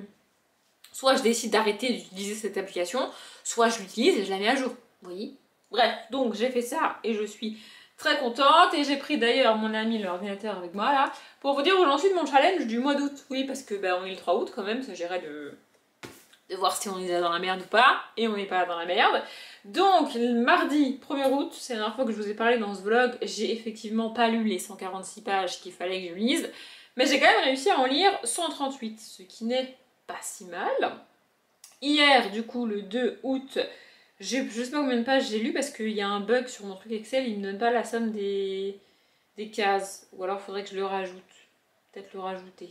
A: soit je décide d'arrêter d'utiliser cette application, soit je l'utilise et je la mets à jour. Vous voyez? Bref, donc j'ai fait ça et je suis très contente. Et j'ai pris d'ailleurs mon ami l'ordinateur avec moi là pour vous dire où j'en suis de mon challenge du mois d'août. Oui, parce que on est le 3 août quand même, ça gérait de voir si on est dans la merde ou pas, et on n'est pas dans la merde. Donc, le mardi 1er août, c'est la dernière fois que je vous ai parlé dans ce vlog, j'ai effectivement pas lu les 146 pages qu'il fallait que je lise, mais j'ai quand même réussi à en lire 138, ce qui n'est pas si mal. Hier, du coup, le 2 août, je sais pas combien de pages j'ai lu parce qu'il y a un bug sur mon truc Excel, il me donne pas la somme des cases, ou alors il faudrait que je le rajoute. Peut-être le rajouter.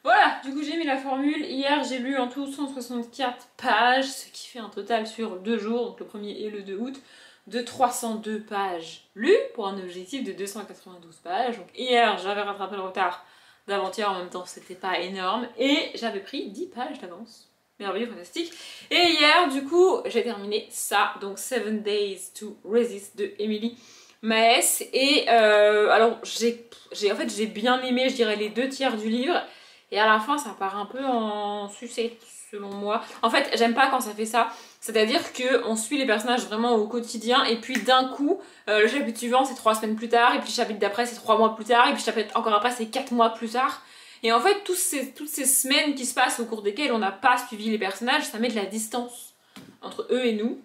A: Voilà, du coup j'ai mis la formule. Hier j'ai lu en tout 164 pages, ce qui fait un total sur 2 jours, donc le 1er et le 2 août, de 302 pages lues pour un objectif de 292 pages. Donc hier j'avais rattrapé le retard d'avant-hier, en même temps c'était pas énorme, et j'avais pris 10 pages d'avance. Merveilleux, fantastique. Et hier du coup j'ai terminé ça, donc 7 Days to Resist de Emily Maes. Et alors j'ai bien aimé, je dirais, les 2 tiers du livre, et à la fin ça part un peu en sucette selon moi. En fait j'aime pas quand ça fait ça, c'est-à-dire qu'on suit les personnages vraiment au quotidien et puis d'un coup le chapitre suivant c'est 3 semaines plus tard, et puis le chapitre d'après c'est 3 mois plus tard, et puis le chapitre encore après c'est 4 mois plus tard. Et en fait toutes ces semaines qui se passent au cours desquelles on n'a pas suivi les personnages, ça met de la distance entre eux et nous,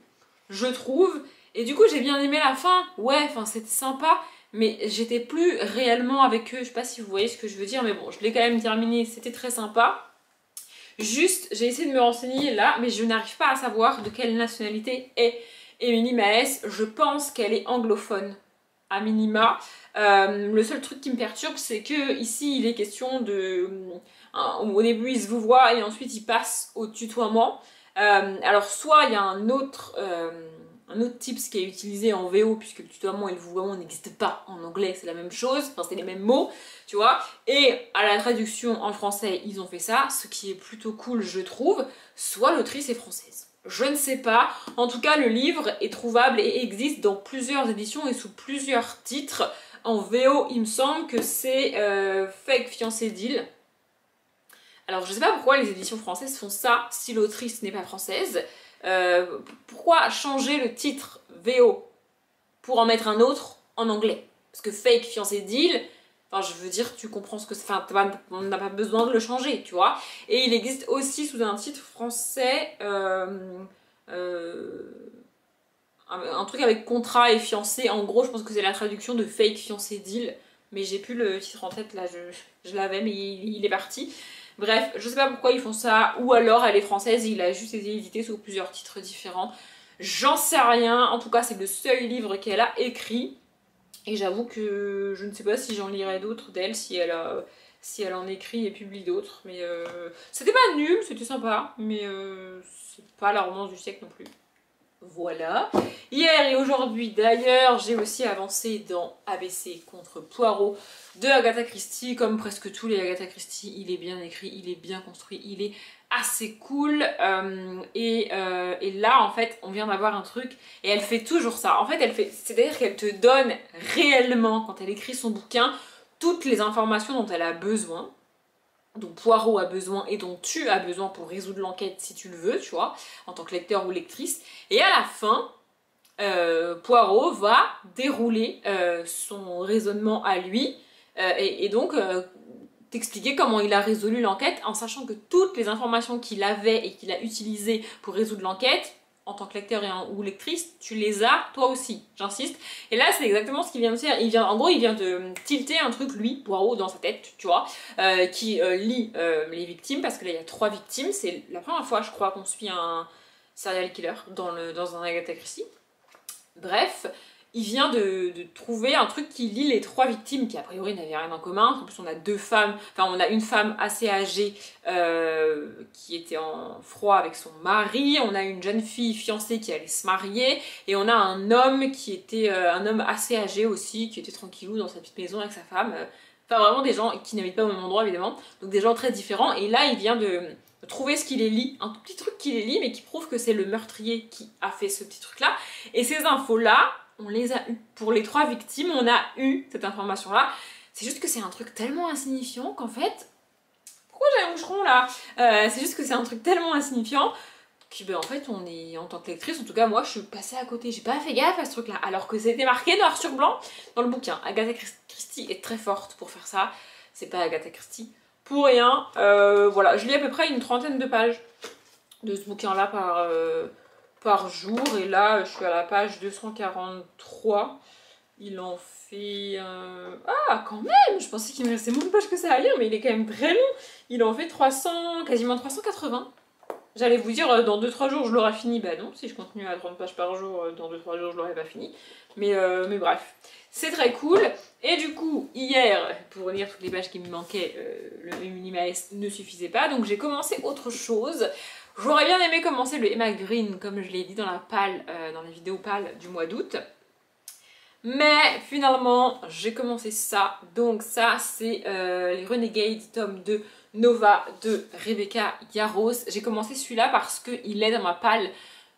A: je trouve. Et du coup j'ai bien aimé la fin, ouais, enfin c'était sympa, mais j'étais plus réellement avec eux, je sais pas si vous voyez ce que je veux dire, mais bon, je l'ai quand même terminé, c'était très sympa. Juste, j'ai essayé de me renseigner là, mais je n'arrive pas à savoir de quelle nationalité est Emily Maes. Je pense qu'elle est anglophone, à minima. Le seul truc qui me perturbe, c'est que ici il est question de... au début il se vous voit et ensuite il passe au tutoiement. Alors soit il y a un autre tips qui est utilisé en VO, puisque le tutoiement et le vouvoiement n'existent pas en anglais, c'est la même chose, enfin c'est les mêmes mots, tu vois. Et à la traduction en français, ils ont fait ça, ce qui est plutôt cool, je trouve. Soit l'autrice est française, je ne sais pas. En tout cas, le livre est trouvable et existe dans plusieurs éditions et sous plusieurs titres. En VO, il me semble que c'est Fake fiancé deal. Alors je sais pas pourquoi les éditions françaises font ça si l'autrice n'est pas française. Pourquoi changer le titre VO pour en mettre un autre en anglais? Parce que Fake fiancé deal, enfin je veux dire, tu comprends ce que c'est, enfin on n'a pas besoin de le changer, tu vois. Et il existe aussi sous un titre français un truc avec contrat et fiancé. En gros je pense que c'est la traduction de Fake fiancé deal, mais j'ai plus le titre en tête là, je l'avais mais il est parti. Bref, je sais pas pourquoi ils font ça, ou alors elle est française et il a juste été édité sous plusieurs titres différents. J'en sais rien, en tout cas c'est le seul livre qu'elle a écrit. Et j'avoue que je ne sais pas si j'en lirai d'autres d'elle, si elle en écrit et publie d'autres. Mais c'était pas nul, c'était sympa, mais c'est pas la romance du siècle non plus. Voilà. Hier et aujourd'hui d'ailleurs, j'ai aussi avancé dans ABC contre Poirot de Agatha Christie. Comme presque tous les Agatha Christie, il est bien écrit, il est bien construit, il est assez cool. Et là, en fait, on vient d'avoir un truc et elle fait toujours ça. En fait, c'est-à-dire qu'elle te donne réellement, quand elle écrit son bouquin, toutes les informations dont elle a besoin, dont Poirot a besoin et dont tu as besoin pour résoudre l'enquête si tu le veux, tu vois, en tant que lecteur ou lectrice. Et à la fin, Poirot va dérouler son raisonnement à lui et donc t'expliquer comment il a résolu l'enquête en sachant que toutes les informations qu'il avait et qu'il a utilisées pour résoudre l'enquête, en tant que lecteur ou lectrice, tu les as toi aussi, j'insiste. Et là c'est exactement ce qu'il vient de faire. En gros il vient de tilter un truc, lui, Poirot, dans sa tête, tu vois, qui lit les victimes, parce que là il y a 3 victimes. C'est la première fois je crois qu'on suit un serial killer dans un Agatha Christie. Bref, il vient de trouver un truc qui lie les 3 victimes qui a priori n'avaient rien en commun. En plus on a 2 femmes, enfin on a une femme assez âgée qui était en froid avec son mari, on a une jeune fille fiancée qui allait se marier et on a un homme qui était un homme assez âgé aussi, qui était tranquillou dans sa petite maison avec sa femme. Enfin vraiment des gens qui n'habitent pas au même endroit évidemment, donc des gens très différents et là il vient de trouver ce qui les lie, un tout petit truc qui les lie mais qui prouve que c'est le meurtrier qui a fait ce petit truc là et ces infos là on les a eues. Pour les 3 victimes, on a eu cette information-là. C'est juste que c'est un truc tellement insignifiant qu'en fait... Pourquoi j'ai un moucheron là c'est juste que c'est un truc tellement insignifiant que ben, en fait on est, en tant que lectrice, en tout cas moi je suis passée à côté. J'ai pas fait gaffe à ce truc-là. Alors que c'était marqué noir sur blanc dans le bouquin. Agatha Christie est très forte pour faire ça. C'est pas Agatha Christie pour rien. Voilà, je lis à peu près une 30aine de pages de ce bouquin-là par jour et là je suis à la page 243. Il en fait... Ah quand même, je pensais qu'il me restait moins de pages que ça à lire mais il est quand même très long. Il en fait 300, quasiment 380. J'allais vous dire dans 2-3 jours je l'aurai fini, bah non, si je continue à 30 pages par jour, dans 2-3 jours je l'aurai pas fini. Mais bref, c'est très cool. Et du coup, hier, pour lire toutes les pages qui me manquaient, le minimaliste ne suffisait pas, donc j'ai commencé autre chose. J'aurais bien aimé commencer le Emma Green, comme je l'ai dit dans la palle, dans les vidéos pâles du mois d'août. Mais finalement, j'ai commencé ça. Donc ça, c'est les Renegades, tome 2, Nova de Rebecca Yarros. J'ai commencé celui-là parce qu'il est dans ma palle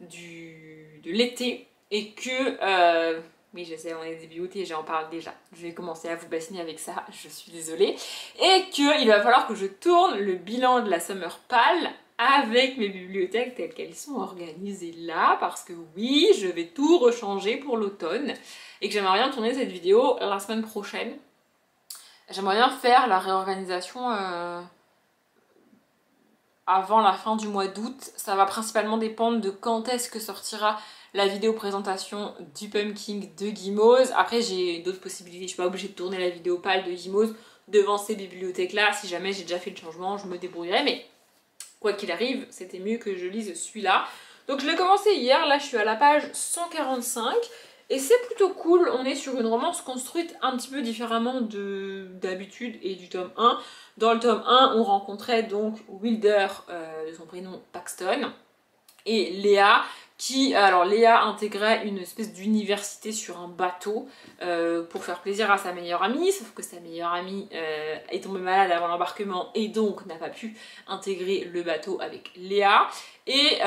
A: de l'été et que... oui, je sais, on est début août et j'en parle déjà. Je vais commencer à vous bassiner avec ça, je suis désolée. Et qu'il va falloir que je tourne le bilan de la Summer Pal avec mes bibliothèques telles qu'elles sont organisées là, parce que oui, je vais tout rechanger pour l'automne et que j'aimerais bien tourner cette vidéo la semaine prochaine. J'aimerais bien faire la réorganisation avant la fin du mois d'août. Ça va principalement dépendre de quand est-ce que sortira la vidéo présentation du Pumpkin de Gimose. Après j'ai d'autres possibilités, je suis pas obligée de tourner la vidéo pâle de Gimose devant ces bibliothèques là. Si jamais j'ai déjà fait le changement, je me débrouillerai, mais quoi qu'il arrive, c'était mieux que je lise celui-là. Donc je l'ai commencé hier, là je suis à la page 145 et c'est plutôt cool. On est sur une romance construite un petit peu différemment d'habitude et du tome 1. Dans le tome 1, on rencontrait donc Wilder, de son prénom Paxton, et Léa, qui, alors Léa intégrait une espèce d'université sur un bateau pour faire plaisir à sa meilleure amie, sauf que sa meilleure amie est tombée malade avant l'embarquement et donc n'a pas pu intégrer le bateau avec Léa. Et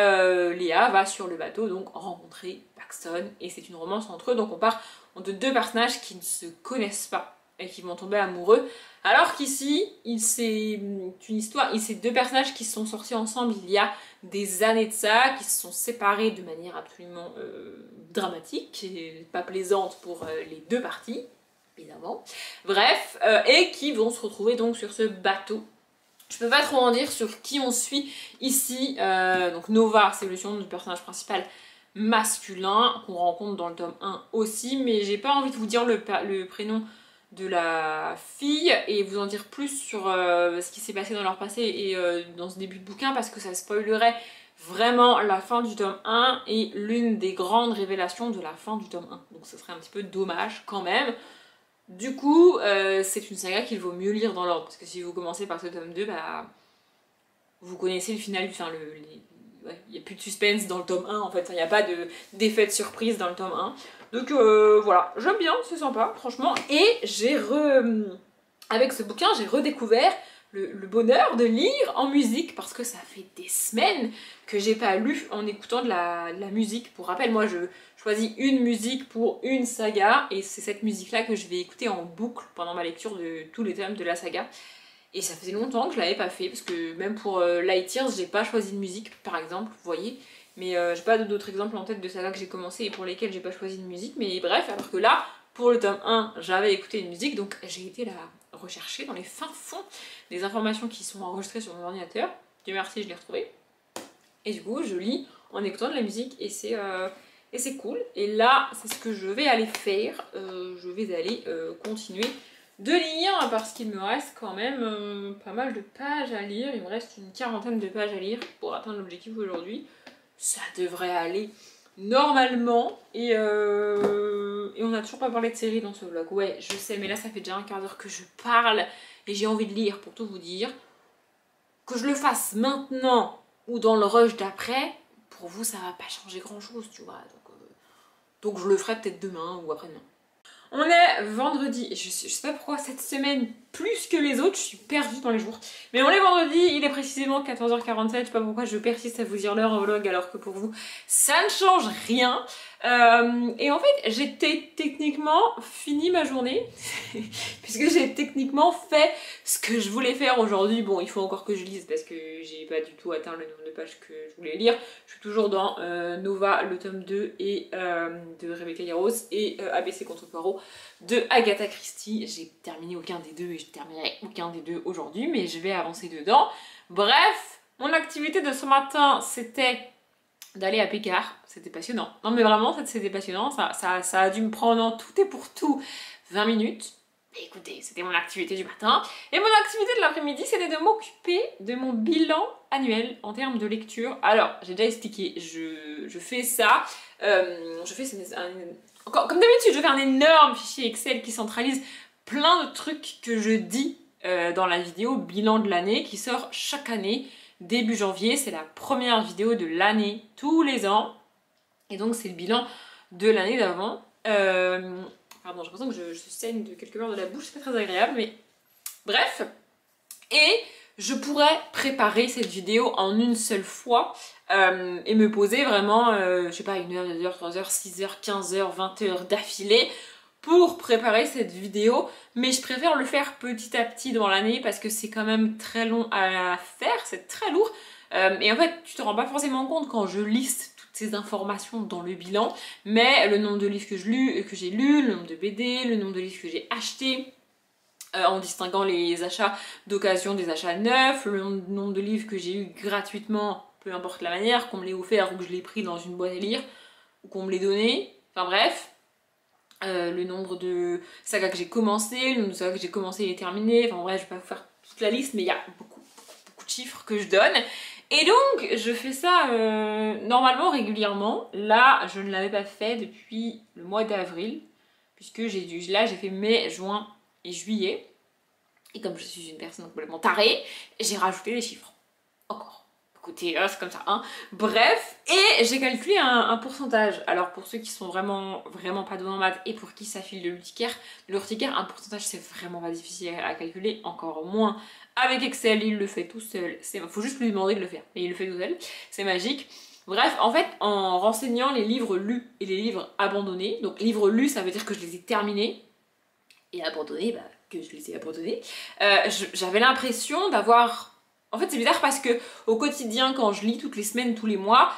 A: Léa va sur le bateau donc rencontrer Paxton et c'est une romance entre eux, donc on part de 2 personnages qui ne se connaissent pas et qui vont tomber amoureux. Alors qu'ici, c'est une histoire, c'est 2 personnages qui sont sortis ensemble il y a des années de ça, qui se sont séparés de manière absolument dramatique, et pas plaisante pour les 2 parties, évidemment. Bref, et qui vont se retrouver donc sur ce bateau. Je peux pas trop en dire sur qui on suit ici. Donc Nova, c'est le nom du personnage principal masculin, qu'on rencontre dans le tome 1 aussi, mais j'ai pas envie de vous dire le prénom de la fille et vous en dire plus sur ce qui s'est passé dans leur passé et dans ce début de bouquin parce que ça spoilerait vraiment la fin du tome 1 et l'une des grandes révélations de la fin du tome 1. Donc ce serait un petit peu dommage quand même. Du coup, c'est une saga qu'il vaut mieux lire dans l'ordre parce que si vous commencez par ce tome 2, bah vous connaissez le final, enfin il n'y a plus de suspense dans le tome 1 en fait, il n'y a pas d'effet de surprise dans le tome 1. Donc voilà, j'aime bien, c'est sympa, franchement. Et avec ce bouquin, j'ai redécouvert le bonheur de lire en musique parce que ça fait des semaines que j'ai pas lu en écoutant de la musique. Pour rappel, moi je choisis une musique pour une saga et c'est cette musique-là que je vais écouter en boucle pendant ma lecture de tous les tomes de la saga. Et ça faisait longtemps que je l'avais pas fait parce que même pour Light Years, j'ai pas choisi de musique par exemple, vous voyez. Mais j'ai pas d'autres exemples en tête de sagas que j'ai commencé et pour lesquels j'ai pas choisi de musique. Mais bref, alors que là, pour le tome 1, j'avais écouté une musique, donc j'ai été la rechercher dans les fins fonds des informations qui sont enregistrées sur mon ordinateur. Dieu merci, je l'ai retrouvée. Et du coup, je lis en écoutant de la musique et c'est cool. Et là, c'est ce que je vais aller faire. Je vais aller continuer de lire parce qu'il me reste quand même pas mal de pages à lire. Il me reste une 40aine de pages à lire pour atteindre l'objectif aujourd'hui. Ça devrait aller. normalement. Et on n'a toujours pas parlé de série dans ce vlog. Ouais, je sais, mais là ça fait déjà un quart d'heure que je parle et j'ai envie de lire pour tout vous dire. Que je le fasse maintenant ou dans le rush d'après, pour vous ça va pas changer grand chose, tu vois. Donc je le ferai peut-être demain ou après-demain. On est vendredi, je sais pas pourquoi cette semaine plus que les autres, je suis perdue dans les jours. Mais on est vendredi, il est précisément 14h47, je sais pas pourquoi je persiste à vous dire l'heure en vlog alors que pour vous ça ne change rien. Et en fait j'ai techniquement fini ma journée, puisque j'ai techniquement fait ce que je voulais faire aujourd'hui. Bon, il faut encore que je lise parce que j'ai pas du tout atteint le nombre de pages que je voulais lire. Je suis toujours dans Nova, le tome 2 et de Rebecca Yarros et ABC contre Poirot de Agatha Christie. J'ai terminé aucun des deux et je terminerai aucun des deux aujourd'hui, mais je vais avancer dedans. Bref, mon activité de ce matin, c'était d'aller à Pécard. C'était passionnant. Non mais vraiment, c'était passionnant. Ça a dû me prendre en tout et pour tout 20 minutes. Mais écoutez, c'était mon activité du matin. Et mon activité de l'après-midi, c'était de m'occuper de mon bilan annuel en termes de lecture. Alors, j'ai déjà expliqué, je fais ça. Comme d'habitude, je fais un énorme fichier Excel qui centralise plein de trucs que je dis dans la vidéo bilan de l'année qui sort chaque année. Début janvier, c'est la première vidéo de l'année, tous les ans. Et donc, c'est le bilan de l'année d'avant. Pardon, j'ai l'impression que je saigne de quelque part de la bouche, c'est pas très agréable, mais bref. Et je pourrais préparer cette vidéo en une seule fois et me poser vraiment, je sais pas, 1 heure, 2 heures, 3 heures, 6 heures, 15 heures, 20 heures d'affilée pour préparer cette vidéo. Mais je préfère le faire petit à petit dans l'année parce que c'est quand même très long à faire, c'est très lourd. Et en fait, tu te rends pas forcément compte quand je liste ces informations dans le bilan, mais le nombre de livres que j'ai lus, le nombre de BD, le nombre de livres que j'ai achetés, en distinguant les achats d'occasion des achats neufs, le nombre de livres que j'ai eu gratuitement, peu importe la manière, qu'on me l'ait offert ou que je l'ai pris dans une boîte à lire, ou qu'on me l'ait donné, enfin bref, le nombre de sagas que j'ai commencé, le nombre de sagas que j'ai commencé et terminé, enfin bref, je vais pas vous faire toute la liste, mais il y a beaucoup de chiffres que je donne. Et donc, je fais ça normalement régulièrement. Là, je ne l'avais pas fait depuis le mois d'avril, puisque là, j'ai fait mai, juin et juillet. Et comme je suis une personne complètement tarée, j'ai rajouté les chiffres. Encore. Écoutez, c'est comme ça, hein. Bref, et j'ai calculé un pourcentage. Alors, pour ceux qui sont vraiment pas doués en maths et pour qui ça file de l'urticaire, un pourcentage, c'est vraiment pas difficile à calculer, encore moins avec Excel, il le fait tout seul. Faut juste lui demander de le faire, mais il le fait tout seul. C'est magique. Bref, en fait, en renseignant les livres lus et les livres abandonnés, donc livres lus, ça veut dire que je les ai terminés, et abandonnés, bah, que je les ai abandonnés, j'avais l'impression d'avoir... En fait, c'est bizarre parce que au quotidien, quand je lis toutes les semaines, tous les mois,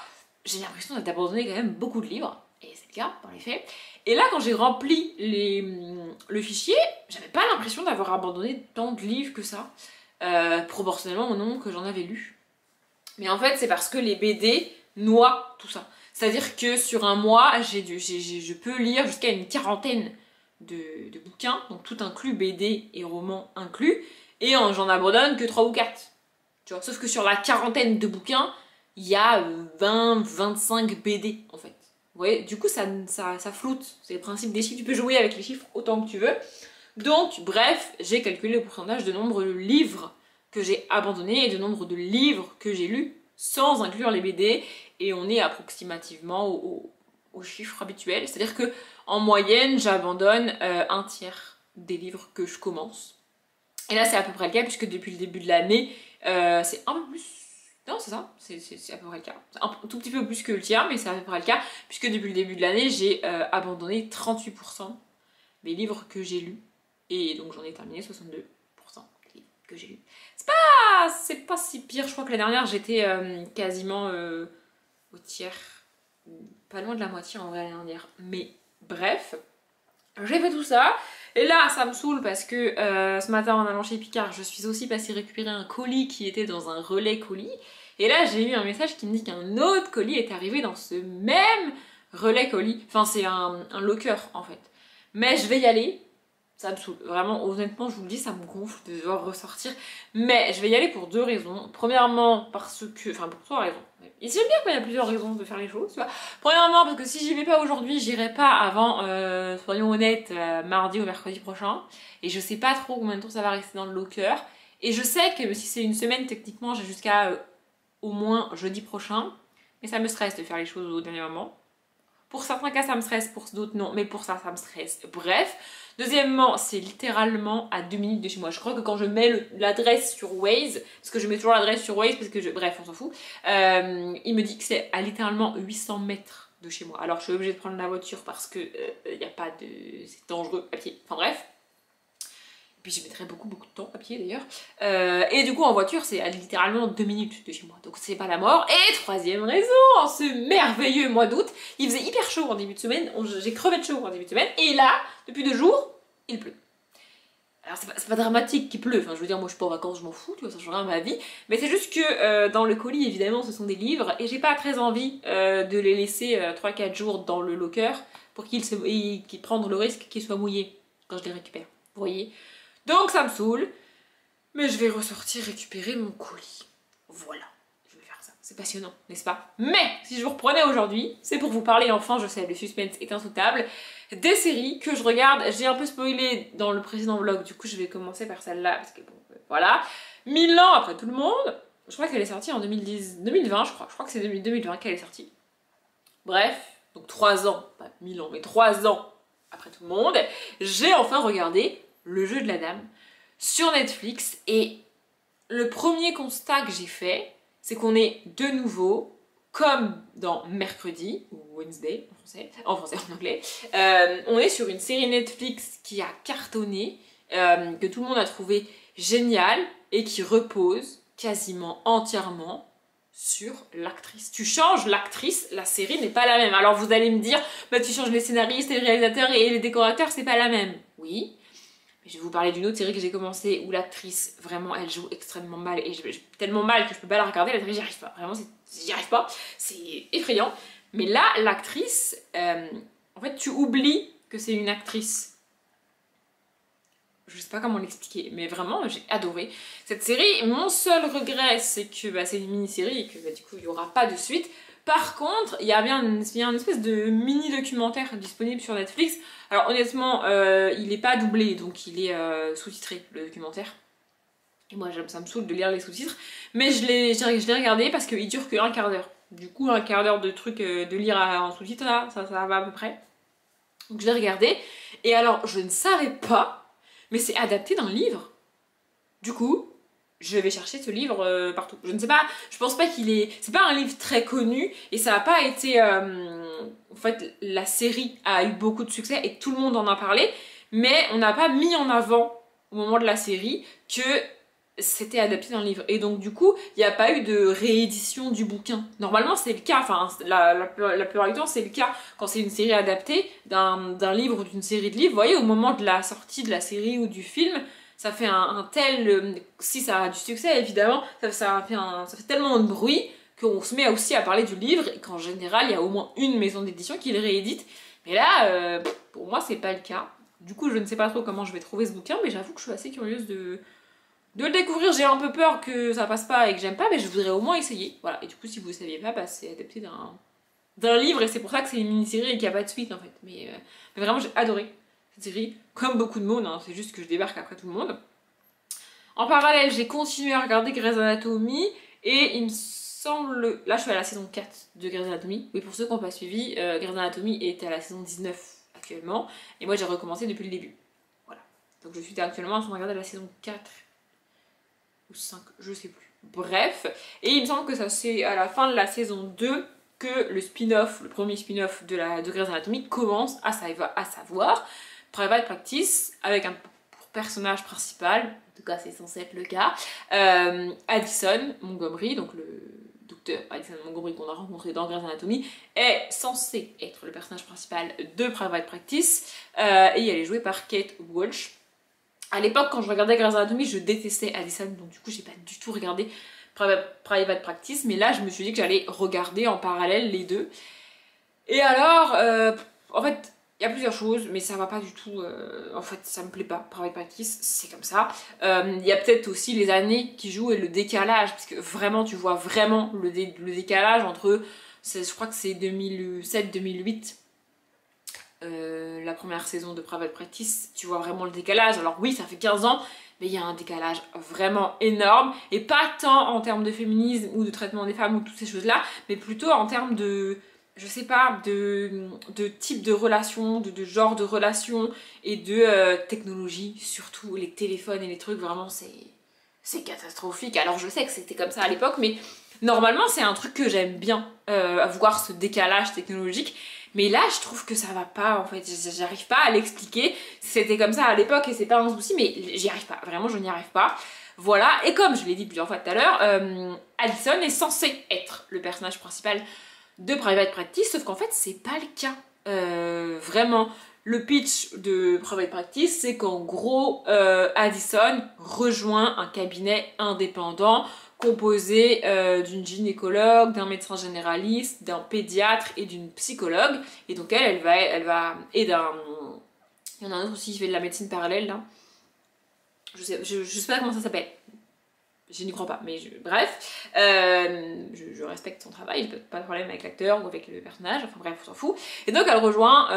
A: j'ai l'impression d'abandonner quand même beaucoup de livres, et c'est le cas dans les faits. Et là, quand j'ai rempli le fichier, j'avais pas l'impression d'avoir abandonné tant de livres que ça. Proportionnellement au nombre que j'en avais lu. Mais en fait c'est parce que les BD noient tout ça. C'est-à-dire que sur un mois je peux lire jusqu'à une quarantaine de bouquins, donc tout inclus, BD et romans inclus, et j'en abandonne que 3 ou 4. Tu vois, sauf que sur la quarantaine de bouquins, il y a 20-25 BD en fait. Vous voyez, du coup ça floute, c'est le principe des chiffres, tu peux jouer avec les chiffres autant que tu veux. Donc, bref, j'ai calculé le pourcentage de nombre de livres que j'ai abandonnés et de nombre de livres que j'ai lus sans inclure les BD. Et on est approximativement au chiffre habituel. C'est-à-dire que en moyenne, j'abandonne un tiers des livres que je commence. Et là, c'est à peu près le cas puisque depuis le début de l'année, c'est un peu plus... Non, c'est ça, c'est à peu près le cas. Un tout petit peu plus que le tiers, mais c'est à peu près le cas puisque depuis le début de l'année, j'ai abandonné 38% des livres que j'ai lus. Et donc j'en ai terminé 62% que j'ai lu. C'est pas si pire, je crois que la dernière j'étais quasiment au tiers, pas loin de la moitié en vrai la dernière. Mais bref, j'ai fait tout ça. Et là ça me saoule parce que ce matin en allant chez Picard, je suis aussi passée récupérer un colis qui était dans un relais colis. Et là j'ai eu un message qui me dit qu'un autre colis est arrivé dans ce même relais colis. Enfin c'est un locker en fait. Mais je vais y aller. Ça me saoule. Vraiment, honnêtement, je vous le dis, ça me gonfle de devoir ressortir. Mais je vais y aller pour 2 raisons. Premièrement, parce que... Enfin, pour 3 raisons. Et j'aime bien quand il y a plusieurs raisons de faire les choses, tu vois. Premièrement, parce que si j'y vais pas aujourd'hui, j'irai pas avant, soyons honnêtes, mardi ou mercredi prochain. Et je sais pas trop combien de temps ça va rester dans le locker. Et je sais que si c'est une semaine, techniquement, j'ai jusqu'à au moins jeudi prochain. Mais ça me stresse de faire les choses au dernier moment. Pour certains cas, ça me stresse, pour d'autres non, mais pour ça, ça me stresse. Bref. Deuxièmement, c'est littéralement à 2 minutes de chez moi. Je crois que quand je mets l'adresse sur Waze, parce que je mets toujours l'adresse sur Waze, parce que bref, on s'en fout, il me dit que c'est à littéralement 800 mètres de chez moi. Alors je suis obligée de prendre la voiture parce que y a pas de... c'est dangereux à pied. Enfin bref. Puis je mettrais beaucoup de temps à pied d'ailleurs. Et du coup en voiture c'est à littéralement 2 minutes de chez moi. Donc c'est pas la mort. Et troisième raison, en ce merveilleux mois d'août, il faisait hyper chaud en début de semaine. J'ai crevé de chaud en début de semaine. Et là, depuis 2 jours, il pleut. Alors c'est pas dramatique qu'il pleut. Enfin je veux dire moi je suis pas en vacances, je m'en fous, tu vois, ça change rien à ma vie. Mais c'est juste que dans le colis évidemment ce sont des livres. Et j'ai pas très envie de les laisser 3-4 jours dans le locker pour qu'ils prennent le risque qu'ils soient mouillés quand je les récupère. Vous voyez? Donc ça me saoule, mais je vais ressortir récupérer mon colis. Voilà, je vais faire ça. C'est passionnant, n'est-ce pas? Mais si je vous reprenais aujourd'hui, c'est pour vous parler enfin, je sais, le suspense est insoutenable, des séries que je regarde. J'ai un peu spoilé dans le précédent vlog, du coup je vais commencer par celle-là, parce que bon, voilà. 1000 ans après tout le monde, je crois qu'elle est sortie en 2020, je crois que c'est 2020 qu'elle est sortie. Bref, donc 3 ans, pas 1000 ans, mais 3 ans après tout le monde, j'ai enfin regardé Le Jeu de la Dame sur Netflix. Et le premier constat que j'ai fait, c'est qu'on est de nouveau, comme dans Mercredi, ou Wednesday en français, en anglais, on est sur une série Netflix qui a cartonné, que tout le monde a trouvé géniale et qui repose quasiment entièrement sur l'actrice. Tu changes l'actrice, la série n'est pas la même. Alors vous allez me dire, bah tu changes les scénaristes, les réalisateurs et les décorateurs, c'est pas la même. Oui. Je vais vous parler d'une autre série que j'ai commencé où l'actrice, vraiment, elle joue extrêmement mal. Et tellement mal que je peux pas la regarder. La série, j'y arrive pas. Vraiment, j'y arrive pas. C'est effrayant. Mais là, l'actrice, en fait, tu oublies que c'est une actrice. Je sais pas comment l'expliquer, mais vraiment, j'ai adoré cette série. Mon seul regret, c'est que c'est une mini-série et que du coup, il n'y aura pas de suite. Par contre, il y a une espèce de mini-documentaire disponible sur Netflix. Alors honnêtement, il n'est pas doublé, donc il est sous-titré, le documentaire. Et moi, ça me saoule de lire les sous-titres. Mais je l'ai regardé parce qu'il dure que 1/4 d'heure. Du coup, 1/4 d'heure de trucs de lire en sous-titres, là, ça va à peu près. Donc je l'ai regardé. Et alors, je ne savais pas, mais c'est adapté d'un livre. Du coup, je vais chercher ce livre partout. Je ne sais pas, je pense pas qu'il est... C'est pas un livre très connu et ça n'a pas été... En fait, la série a eu beaucoup de succès et tout le monde en a parlé, mais on n'a pas mis en avant au moment de la série que c'était adapté d'un livre. Et donc du coup, il n'y a pas eu de réédition du bouquin. Normalement, c'est le cas, enfin, la plupart du temps, c'est le cas quand c'est une série adaptée d'un livre ou d'une série de livres. Vous voyez, au moment de la sortie de la série ou du film, ça fait un tel... si ça a du succès, évidemment, ça fait tellement de bruit qu'on se met aussi à parler du livre et qu'en général, il y a au moins une maison d'édition qui le réédite. Mais là, pour moi, c'est pas le cas. Du coup, je ne sais pas trop comment je vais trouver ce bouquin, mais j'avoue que je suis assez curieuse de le découvrir. J'ai un peu peur que ça passe pas et que j'aime pas, mais je voudrais au moins essayer. Voilà, et du coup, si vous ne saviez pas, c'est adapté d'un livre et c'est pour ça que c'est une mini-série et qu'il n'y a pas de suite en fait. Mais vraiment, j'ai adoré cette série, comme beaucoup de monde, hein. C'est juste que je débarque après tout le monde. En parallèle, j'ai continué à regarder Grey's Anatomy et il me semble... Là, je suis à la saison 4 de Grey's Anatomy. Oui, pour ceux qui n'ont pas suivi, Grey's Anatomy est à la saison 19 actuellement et moi j'ai recommencé depuis le début. Voilà. Donc je suis actuellement en train de regarder la saison 4 ou 5, je sais plus. Bref, et il me semble que ça c'est à la fin de la saison 2 que le spin-off, le premier spin-off de Grey's Anatomy commence, à savoir Private Practice, avec un personnage principal, en tout cas c'est censé être le cas, Addison Montgomery, donc le docteur Addison Montgomery qu'on a rencontré dans Grey's Anatomy, est censé être le personnage principal de Private Practice, et elle est jouée par Kate Walsh. À l'époque, quand je regardais Grey's Anatomy, je détestais Addison, donc du coup j'ai pas du tout regardé Private Practice, mais là je me suis dit que j'allais regarder en parallèle les deux. Et alors, en fait, Il y a plusieurs choses, mais ça va pas du tout. En fait, ça me plaît pas. Private Practice, c'est comme ça. Il y a peut-être aussi les années qui jouent et le décalage, parce que vraiment, tu vois vraiment le décalage entre. Je crois que c'est 2007-2008. La première saison de Private Practice, tu vois vraiment le décalage. Alors oui, ça fait 15 ans, mais il y a un décalage vraiment énorme, et pas tant en termes de féminisme ou de traitement des femmes ou toutes ces choses-là, mais plutôt en termes de, je sais pas, de type de relation, de genre de relation, et de technologie, surtout les téléphones et les trucs, vraiment c'est catastrophique. Alors je sais que c'était comme ça à l'époque, mais normalement c'est un truc que j'aime bien, voir ce décalage technologique. Mais là, je trouve que ça va pas, en fait. J'arrive pas à l'expliquer. C'était comme ça à l'époque et c'est pas un souci, mais j'y arrive pas. Vraiment, je n'y arrive pas. Voilà. Et comme je l'ai dit plusieurs fois tout à l'heure, Allison est censé être le personnage principal de Private Practice, sauf qu'en fait, c'est pas le cas. Vraiment, le pitch de Private Practice, c'est qu'en gros, Addison rejoint un cabinet indépendant composé d'une gynécologue, d'un médecin généraliste, d'un pédiatre et d'une psychologue. Et donc elle va et d'un... Il y en a un autre aussi qui fait de la médecine parallèle, là. Je sais pas comment ça s'appelle. Je n'y crois pas, mais bref, je respecte son travail, j'ai pas de problème avec l'acteur ou avec le personnage, enfin bref, on s'en fout. Et donc elle rejoint,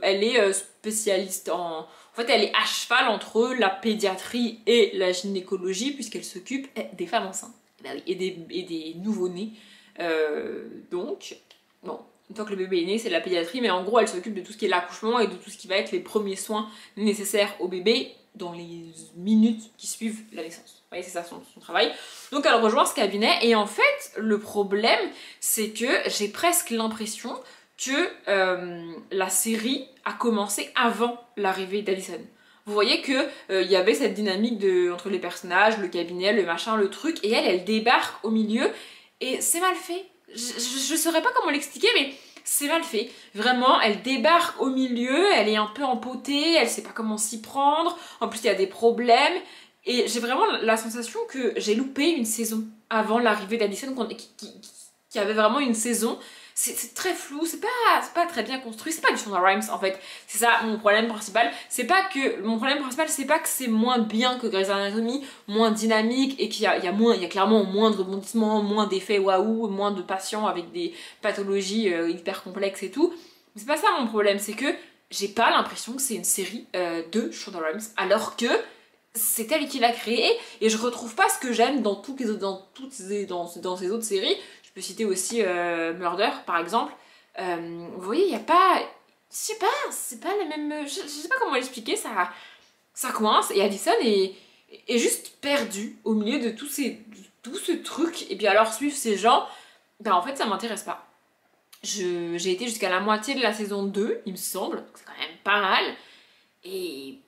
A: elle est spécialiste en... En fait, elle est à cheval entre la pédiatrie et la gynécologie, puisqu'elle s'occupe des femmes enceintes et des nouveau-nés. Donc, bon, une fois que le bébé est né, c'est de la pédiatrie, mais en gros, elle s'occupe de tout ce qui est l'accouchement et de tout ce qui va être les premiers soins nécessaires au bébé dans les minutes qui suivent la naissance. Vous voyez, c'est ça son travail. Donc elle rejoint ce cabinet, et en fait, le problème, c'est que j'ai presque l'impression que la série a commencé avant l'arrivée d'Allison. Vous voyez que y avait cette dynamique entre les personnages, le cabinet, le machin, le truc, et elle débarque au milieu, et c'est mal fait. Je saurais pas comment l'expliquer, mais c'est mal fait. Vraiment, elle débarque au milieu, elle est un peu empotée, elle sait pas comment s'y prendre, en plus il y a des problèmes, et j'ai vraiment la sensation que j'ai loupé une saison avant l'arrivée d'Addison, qui avait vraiment une saison. C'est très flou, c'est pas très bien construit, c'est pas du Shonda Rhimes en fait. C'est ça mon problème principal. Mon problème principal, c'est pas que c'est moins bien que Grey's Anatomy, moins dynamique, et qu'il y a clairement moins de rebondissements, moins d'effets waouh, moins de patients avec des pathologies hyper complexes et tout. Mais c'est pas ça mon problème, c'est que j'ai pas l'impression que c'est une série de Shonda Rhimes, alors que c'est elle qui l'a créée, et je retrouve pas ce que j'aime dans ces autres séries. Je peux citer aussi Murder par exemple. Vous voyez, il n'y a pas. Je sais pas, c'est pas la même. Je sais pas comment l'expliquer, ça coince, et Addison est juste perdue au milieu de tout ce truc. Et puis alors, suivre ces gens, ben en fait, ça m'intéresse pas. J'ai été jusqu'à la moitié de la saison 2, il me semble, c'est quand même pas mal. Et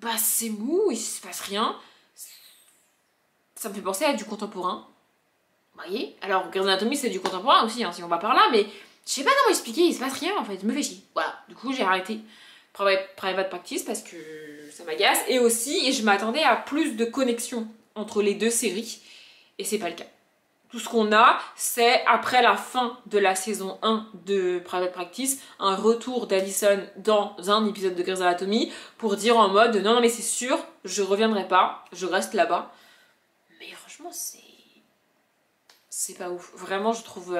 A: bah, c'est mou, il se passe rien. Ça me fait penser à du contemporain. Vous voyez? Alors, Grey's Anatomy, c'est du contemporain aussi, hein, si on va par là, mais je sais pas comment expliquer, il se passe rien en fait, je me fais chier. Voilà, du coup, j'ai arrêté Private Practice parce que ça m'agace, et aussi, et je m'attendais à plus de connexion entre les deux séries, et c'est pas le cas. Tout ce qu'on a, c'est après la fin de la saison 1 de Private Practice, un retour d'Addison dans un épisode de Grey's Anatomy pour dire en mode non, non, mais c'est sûr, je reviendrai pas, je reste là-bas. Mais franchement, c'est pas ouf. Vraiment, je trouve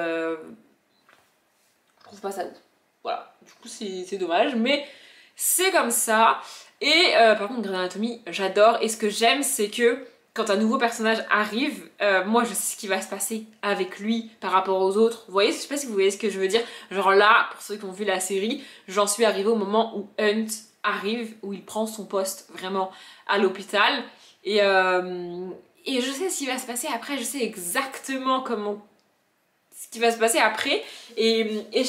A: pas ça ouf. Voilà, du coup, c'est dommage, mais c'est comme ça. Et par contre, Grey's Anatomy, j'adore. Et ce que j'aime, c'est que quand un nouveau personnage arrive, moi je sais ce qui va se passer avec lui par rapport aux autres. Vous voyez, je sais pas si vous voyez ce que je veux dire. Genre là, pour ceux qui ont vu la série, j'en suis arrivée au moment où Hunt arrive, où il prend son poste vraiment à l'hôpital. Et je sais ce qui va se passer après, je sais exactement ce qui va se passer après. Et je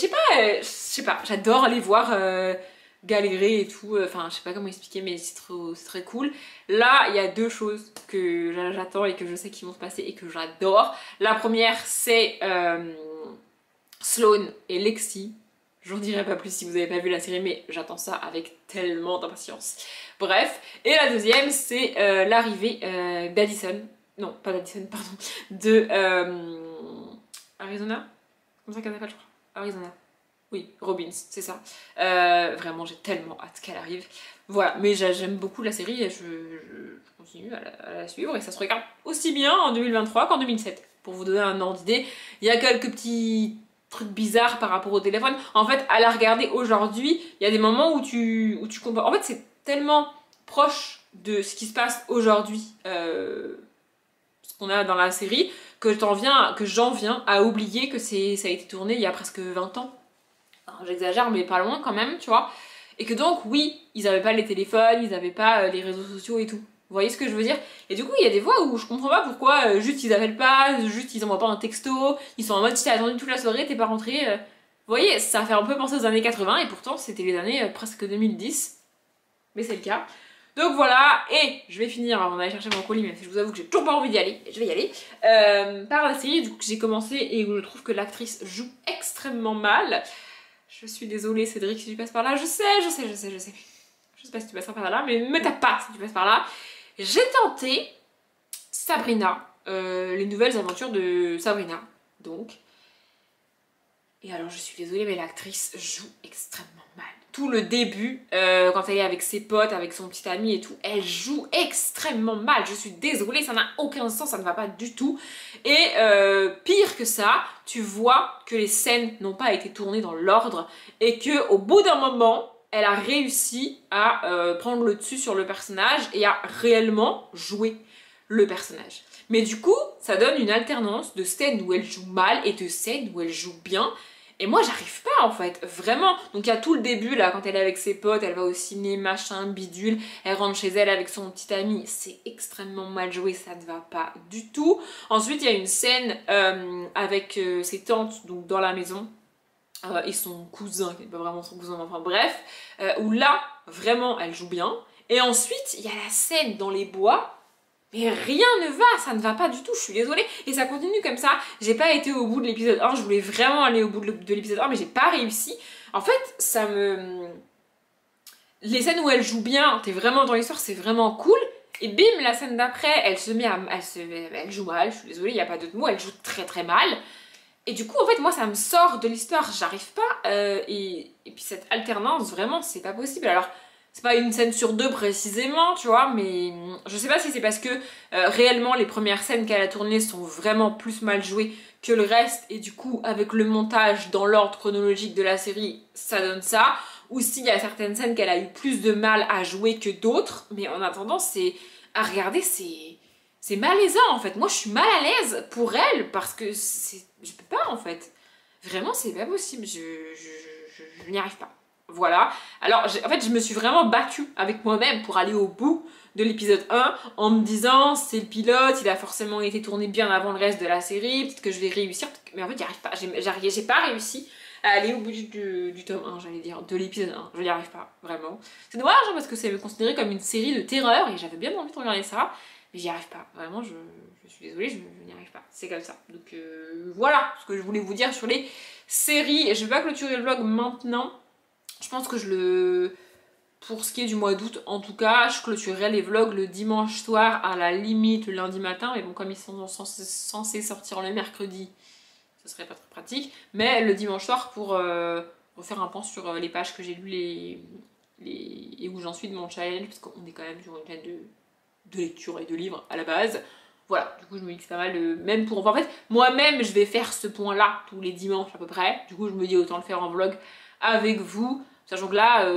A: sais pas, j'adore aller voir galérer et tout, enfin je sais pas comment expliquer, mais c'est très cool. Là il y a deux choses que j'attends et que je sais qu'ils vont se passer et que j'adore. La première, c'est Sloane et Lexi. Je vous dirai pas plus si vous avez pas vu la série, mais j'attends ça avec tellement d'impatience. Bref, et la deuxième, c'est l'arrivée d'Addison. Non, pas d'Addison, pardon. De Arizona. Comme ça qu'elle s'appelle, je crois. Arizona. Oui, Robbins, c'est ça. Vraiment, j'ai tellement hâte qu'elle arrive. Voilà, mais j'aime beaucoup la série et je continue à la suivre et ça se regarde aussi bien en 2023 qu'en 2007. Pour vous donner un ordre d'idée, il y a quelques petits trucs bizarres par rapport au téléphone. En fait, à la regarder aujourd'hui, il y a des moments où tu comprends. En fait, c'est tellement proche de ce qui se passe aujourd'hui, ce qu'on a dans la série, que j'en viens à oublier que ça a été tourné il y a presque 20 ans. Enfin, j'exagère, mais pas loin quand même, tu vois. Et que donc, oui, ils avaient pas les téléphones, ils avaient pas les réseaux sociaux et tout. Vous voyez ce que je veux dire? Et du coup, il y a des fois où je comprends pas pourquoi juste ils appellent pas, juste ils envoient pas un texto, ils sont en mode si t'as attendu toute la soirée, t'es pas rentré. Vous voyez, ça fait un peu penser aux années 80 et pourtant c'était les années presque 2010. Mais c'est le cas. Donc voilà, et je vais finir avant d'aller chercher mon colis, même si je vous avoue que j'ai toujours pas envie d'y aller, je vais y aller, par la série du coup, que j'ai commencé et où je trouve que l'actrice joue extrêmement mal. Je suis désolée Cédric si tu passes par là, je sais. Je sais pas si tu passes par là, mais me tape pas si tu passes par là. J'ai tenté Sabrina, les nouvelles aventures de Sabrina, donc. Et alors je suis désolée, mais l'actrice joue extrêmement mal. Tout le début, quand elle est avec ses potes, avec son petit ami et tout, elle joue extrêmement mal. Je suis désolée, ça n'a aucun sens, ça ne va pas du tout. Et pire que ça, tu vois que les scènes n'ont pas été tournées dans l'ordre et que au bout d'un moment, elle a réussi à prendre le dessus sur le personnage et à réellement jouer le personnage. Mais du coup, ça donne une alternance de scènes où elle joue mal et de scènes où elle joue bien. Et moi, j'arrive pas en fait, vraiment. Donc il y a tout le début là, quand elle est avec ses potes, elle va au ciné, machin, bidule, elle rentre chez elle avec son petit ami. C'est extrêmement mal joué, ça ne va pas du tout. Ensuite, il y a une scène avec ses tantes donc dans la maison. Et son cousin, qui n'est pas vraiment son cousin, enfin bref, où là, vraiment, elle joue bien. Et ensuite, il y a la scène dans les bois, mais rien ne va, ça ne va pas du tout, je suis désolée. Et ça continue comme ça, j'ai pas été au bout de l'épisode 1, je voulais vraiment aller au bout de l'épisode 1, mais j'ai pas réussi. En fait, ça me... Les scènes où elle joue bien, t'es vraiment dans l'histoire, c'est vraiment cool. Et bim, la scène d'après, elle se met à... Elle joue mal, je suis désolée, il n'y a pas d'autre mot, elle joue très très mal. Et du coup, en fait, moi, ça me sort de l'histoire, j'arrive pas. Et puis cette alternance, vraiment, c'est pas possible. Alors, c'est pas une scène sur deux précisément, tu vois, mais je sais pas si c'est parce que réellement, les premières scènes qu'elle a tournées sont vraiment plus mal jouées que le reste. Et du coup, avec le montage dans l'ordre chronologique de la série, ça donne ça. Ou s'il y a certaines scènes qu'elle a eu plus de mal à jouer que d'autres. Mais en attendant, c'est à regarder, c'est malaisant en fait. Moi je suis mal à l'aise pour elle parce que je peux pas en fait. Vraiment c'est pas possible, je n'y arrive pas. Voilà. Alors en fait je me suis vraiment battue avec moi-même pour aller au bout de l'épisode 1 en me disant c'est le pilote, il a forcément été tourné bien avant le reste de la série, peut-être que je vais réussir. Mais en fait j'y arrive pas, j'ai pas réussi à aller au bout du tome 1, j'allais dire, de l'épisode 1. Je n'y arrive pas, vraiment. C'est dommage hein, parce que c'est considéré comme une série de terreur et j'avais bien envie de regarder ça. Mais j'y arrive pas, vraiment je suis désolée, je n'y arrive pas, c'est comme ça. Donc voilà ce que je voulais vous dire sur les séries. Je vais pas clôturer le vlog maintenant, je pense que pour ce qui est du mois d'août en tout cas, je clôturerai les vlogs le dimanche soir, à la limite le lundi matin, mais bon comme ils sont censés sortir le mercredi, ce serait pas très pratique, mais le dimanche soir pour refaire un point sur les pages que j'ai lues et où j'en suis de mon challenge, parce qu'on est quand même sur une chaîne de lecture et de livres à la base. Voilà, du coup je me dis que c'est pas mal même pour... En fait, moi-même je vais faire ce point-là tous les dimanches à peu près. Du coup je me dis autant le faire en vlog avec vous. Sachant que là,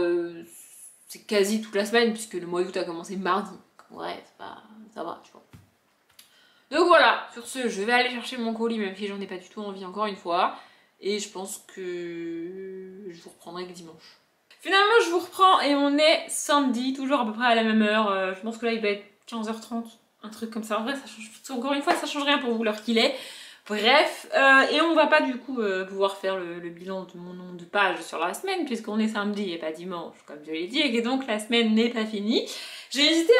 A: c'est quasi toute la semaine puisque le mois d'août a commencé mardi. Ouais, c'est pas... ça va, tu vois. Donc voilà, sur ce, je vais aller chercher mon colis même si j'en ai pas du tout envie encore une fois. Et je pense que je vous reprendrai que dimanche. Finalement je vous reprends et on est samedi, toujours à peu près à la même heure. Je pense que là il va être 15h30, un truc comme ça. En vrai, ça change, encore une fois, ça change rien pour vous l'heure qu'il est. Bref, et on va pas du coup pouvoir faire le bilan de mon nombre de pages sur la semaine, puisqu'on est samedi et pas dimanche, comme je l'ai dit, et que donc la semaine n'est pas finie. J'ai hésité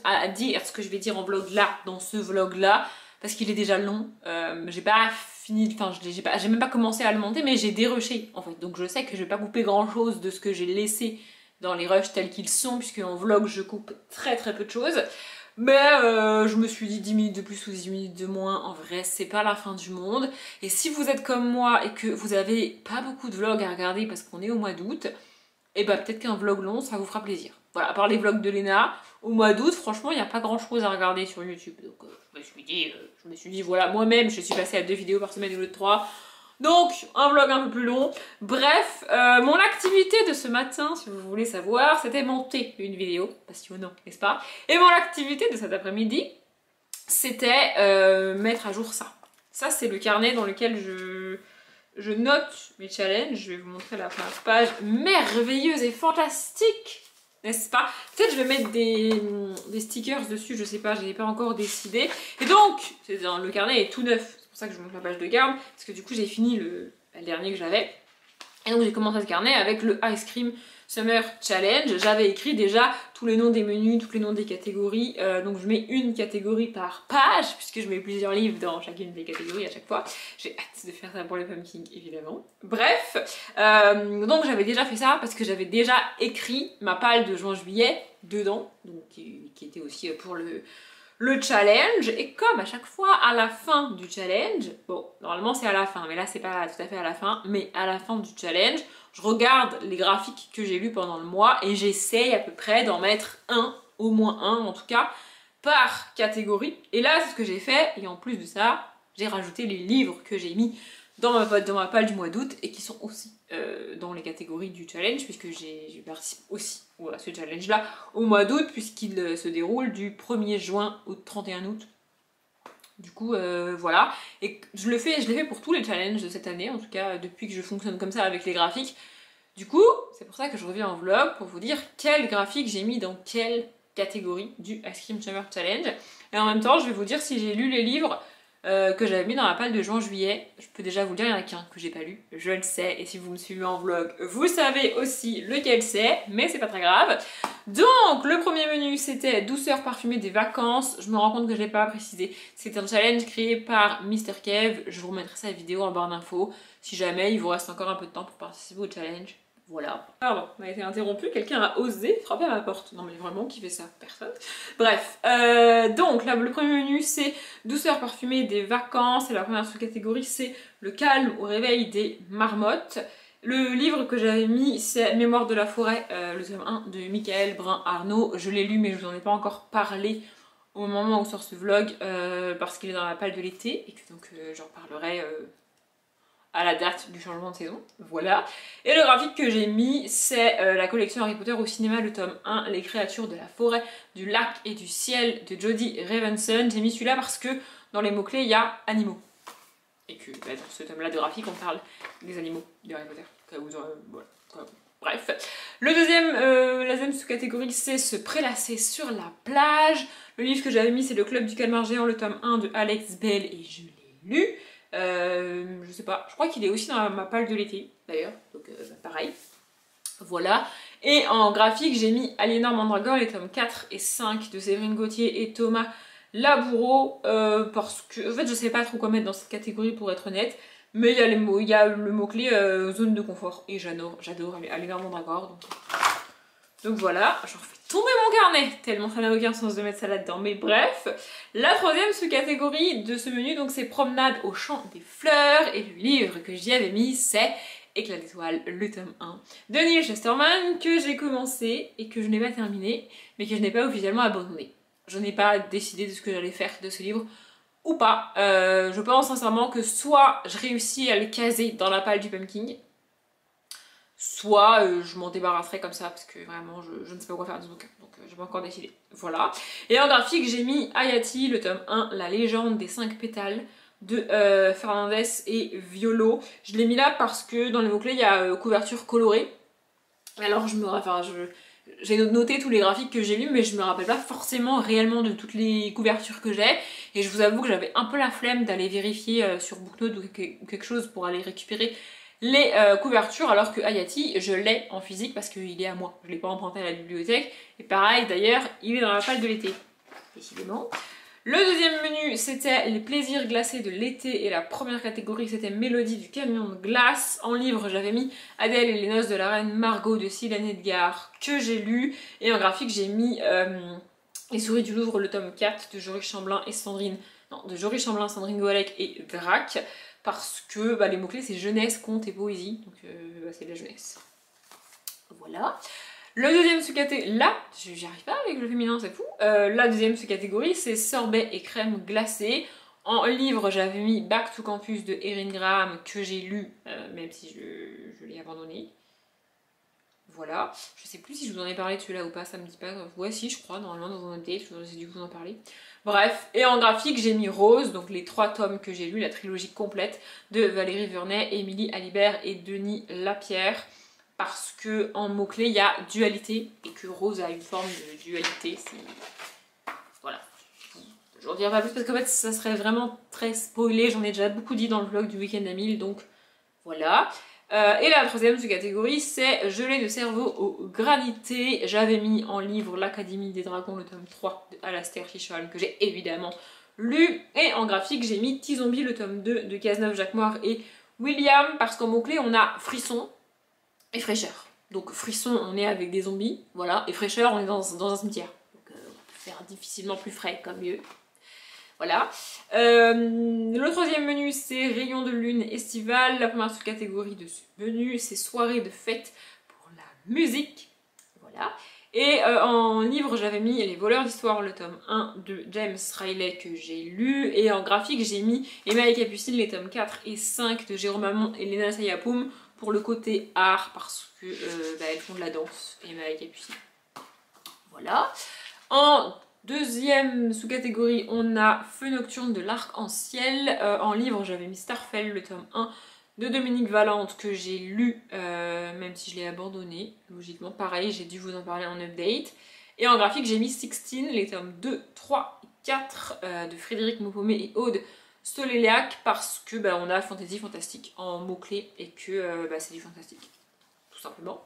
A: à dire ce que je vais dire en vlog là, dans ce vlog là, parce qu'il est déjà long. J'ai pas fini, enfin j'ai même pas commencé à le monter, mais j'ai dérushé en fait. Donc je sais que je vais pas couper grand chose de ce que j'ai laissé dans les rushs tels qu'ils sont, puisque en vlog je coupe très très peu de choses. Mais je me suis dit 10 minutes de plus ou 10 minutes de moins, en vrai c'est pas la fin du monde. Et si vous êtes comme moi et que vous avez pas beaucoup de vlogs à regarder parce qu'on est au mois d'août, et bah peut-être qu'un vlog long ça vous fera plaisir. Voilà, à part les vlogs de Léna, au mois d'août franchement il n'y a pas grand chose à regarder sur YouTube. Donc je me suis dit voilà, moi-même je suis passée à 2 vidéos par semaine au lieu de 3. Donc, un vlog un peu plus long. Bref, mon activité de ce matin, si vous voulez savoir, c'était monter une vidéo, passionnant, n'est-ce pas? Et mon activité de cet après-midi, c'était mettre à jour ça. Ça, c'est le carnet dans lequel je note mes challenges. Je vais vous montrer la première page merveilleuse et fantastique, n'est-ce pas? Peut-être je vais mettre des stickers dessus, je sais pas, je n'ai pas encore décidé. Et donc, le carnet est tout neuf. C'est pour ça que je vous montre la page de garde, parce que du coup j'ai fini le dernier que j'avais. Et donc j'ai commencé ce carnet avec le Ice Cream Summer Challenge. J'avais écrit déjà tous les noms des menus, tous les noms des catégories. Donc je mets une catégorie par page, puisque je mets plusieurs livres dans chacune des catégories à chaque fois. J'ai hâte de faire ça pour le pumpkin, évidemment. Bref, donc j'avais déjà fait ça parce que j'avais déjà écrit ma palle de juin-juillet dedans, donc qui était aussi pour le challenge. Et comme à chaque fois à la fin du challenge, bon normalement c'est à la fin mais là c'est pas tout à fait à la fin, mais à la fin du challenge je regarde les graphiques que j'ai lus pendant le mois et j'essaye à peu près d'en mettre un, au moins un en tout cas, par catégorie. Et là c'est ce que j'ai fait, et en plus de ça j'ai rajouté les livres que j'ai mis dans ma palle du mois d'août et qui sont aussi dans les catégories du challenge, puisque j'ai participé aussi à ce challenge là au mois d'août, puisqu'il se déroule du 1er juin au 31 août. Du coup voilà, et je l'ai fait pour tous les challenges de cette année, en tout cas depuis que je fonctionne comme ça avec les graphiques. Du coup c'est pour ça que je reviens en vlog pour vous dire quel graphique j'ai mis dans quelle catégorie du Ice Cream Summer Challenge. Et en même temps je vais vous dire si j'ai lu les livres que j'avais mis dans la palle de juin-juillet. Je peux déjà vous le dire, il y en a qu'un que j'ai pas lu, je le sais, et si vous me suivez en vlog, vous savez aussi lequel c'est, mais c'est pas très grave. Donc, le premier menu, c'était douceur parfumée des vacances. Je me rends compte que je l'ai pas précisé. C'est un challenge créé par Mr. Kev. Je vous remettrai sa vidéo en barre d'infos, si jamais il vous reste encore un peu de temps pour participer au challenge. Voilà. Pardon, on a été interrompu, quelqu'un a osé frapper à ma porte. Non mais vraiment, qui fait ça? Personne. Bref, donc là, le premier menu c'est douceur parfumée des vacances, et la première sous-catégorie c'est le calme au réveil des marmottes. Le livre que j'avais mis c'est Mémoire de la forêt, le tome 1 de Michael Brun-Arnaud. Je l'ai lu mais je vous en ai pas encore parlé au moment où sort ce vlog, parce qu'il est dans la palle de l'été et que donc j'en parlerai à la date du changement de saison, voilà. Et le graphique que j'ai mis, c'est la collection Harry Potter au cinéma, le tome 1, Les créatures de la forêt, du lac et du ciel de Jodie Ravenson. J'ai mis celui-là parce que dans les mots-clés, il y a animaux. Et que dans ce tome-là de graphique, on parle des animaux de Harry Potter. Voilà. Bref. La deuxième sous-catégorie, c'est se prélasser sur la plage. Le livre que j'avais mis, c'est Le Club du Calmar Géant, le tome 1 de Alex Bell, et je l'ai lu. Je sais pas, je crois qu'il est aussi dans ma palle de l'été d'ailleurs, donc pareil. Voilà. Et en graphique, j'ai mis Aliénor Mandragore, les tomes 4 et 5 de Séverine Gauthier et Thomas Laboureau, parce que, en fait, je sais pas trop quoi mettre dans cette catégorie pour être honnête, mais il y a les mots, il y a le mot-clé zone de confort, et j'adore Aliénor Mandragore, donc voilà, je refais tomber mon carnet, tellement ça n'a aucun sens de mettre ça là-dedans. Mais bref, la troisième sous-catégorie de ce menu, donc c'est Promenade au champ des fleurs. Et le livre que j'y avais mis, c'est Éclat d'étoiles, le tome 1 de Neil Chesterman, que j'ai commencé et que je n'ai pas terminé, mais que je n'ai pas officiellement abandonné. Je n'ai pas décidé de ce que j'allais faire de ce livre ou pas. Je pense sincèrement que soit je réussis à le caser dans la palle du pumpkin, soit je m'en débarrasserai comme ça parce que vraiment je ne sais pas quoi faire de ce bouquin, donc j'ai pas encore décidé. Voilà. Et en graphique j'ai mis Hayati, le tome 1, La légende des 5 pétales de Fernandez et Violo. Je l'ai mis là parce que dans les mots-clés il y a couverture colorée. Alors j'ai noté tous les graphiques que j'ai lus, mais je me rappelle pas forcément réellement de toutes les couvertures que j'ai. Et je vous avoue que j'avais un peu la flemme d'aller vérifier sur Booknote ou quelque chose pour aller récupérer les couvertures, alors que Hayati, je l'ai en physique parce qu'il est à moi. Je l'ai pas emprunté à la bibliothèque. Et pareil, d'ailleurs, il est dans la palle de l'été. Décidément. Le deuxième menu, c'était les plaisirs glacés de l'été, et la première catégorie, c'était Mélodie du camion de glace. En livre, j'avais mis Adèle et les noces de la reine Margot de Céline Edgar, que j'ai lu. Et en graphique, j'ai mis Les souris du Louvre, le tome 4 de Joris Chamblin et Sandrine... Non, de Joris Chamblin, Sandrine Goalec et Drac. Parce que les mots-clés c'est jeunesse, conte et poésie. Donc c'est de la jeunesse. Voilà. Le deuxième sous-catégorie, là, j'y arrive pas avec le féminin, c'est fou. La deuxième sous-catégorie, c'est sorbet et crème glacée. En livre, j'avais mis Back to Campus de Erin Graham, que j'ai lu, même si je l'ai abandonné. Voilà. Je sais plus si je vous en ai parlé de celui-là ou pas, ça me dit pas. Ouais, si, je crois, normalement dans un update, j'ai dû vous en parler. Bref, et en graphique, j'ai mis Rose, donc les 3 tomes que j'ai lus, la trilogie complète de Valérie Vernet, Émilie Alibert et Denis Lapierre. Parce que en mots-clés, il y a dualité et que Rose a une forme de dualité. Voilà. Je n'en dirai pas plus parce qu'en fait, ça serait vraiment très spoilé. J'en ai déjà beaucoup dit dans le vlog du week-end à 1000, donc voilà. Et la troisième sous-catégorie, c'est Gelée de cerveau au granité. J'avais mis en livre L'Académie des Dragons, le tome 3 de Alastair Fisher, que j'ai évidemment lu. Et en graphique, j'ai mis T-Zombie, le tome 2 de Cazeneuve-Jacquemart et William, parce qu'en mots-clés, on a frisson et fraîcheur. Donc frisson, on est avec des zombies, voilà, et fraîcheur, on est dans un cimetière. Donc on peut faire difficilement plus frais, comme mieux. Voilà. Le troisième menu, c'est Rayon de lune estival. La première sous-catégorie de ce menu, c'est Soirée de fête pour la musique. Voilà. Et en livre, j'avais mis Les voleurs d'histoire, le tome 1 de James Riley que j'ai lu. Et en graphique, j'ai mis Emma et Capucine, les tomes 4 et 5 de Jérôme Hamon et Léna Sayapoum pour le côté art, parce que elles font de la danse, Emma et Capucine. Voilà. En deuxième sous-catégorie, on a Feu nocturne de l'Arc-en-Ciel. En livre, j'avais mis Starfell, le tome 1 de Dominique Valente que j'ai lu, même si je l'ai abandonné, logiquement. Pareil, j'ai dû vous en parler en update. Et en graphique, j'ai mis 16, les tomes 2, 3 et 4 de Frédéric Maupomet et Aude Stoléliac, parce que on a fantasy fantastique en mots-clés et que c'est du fantastique, tout simplement.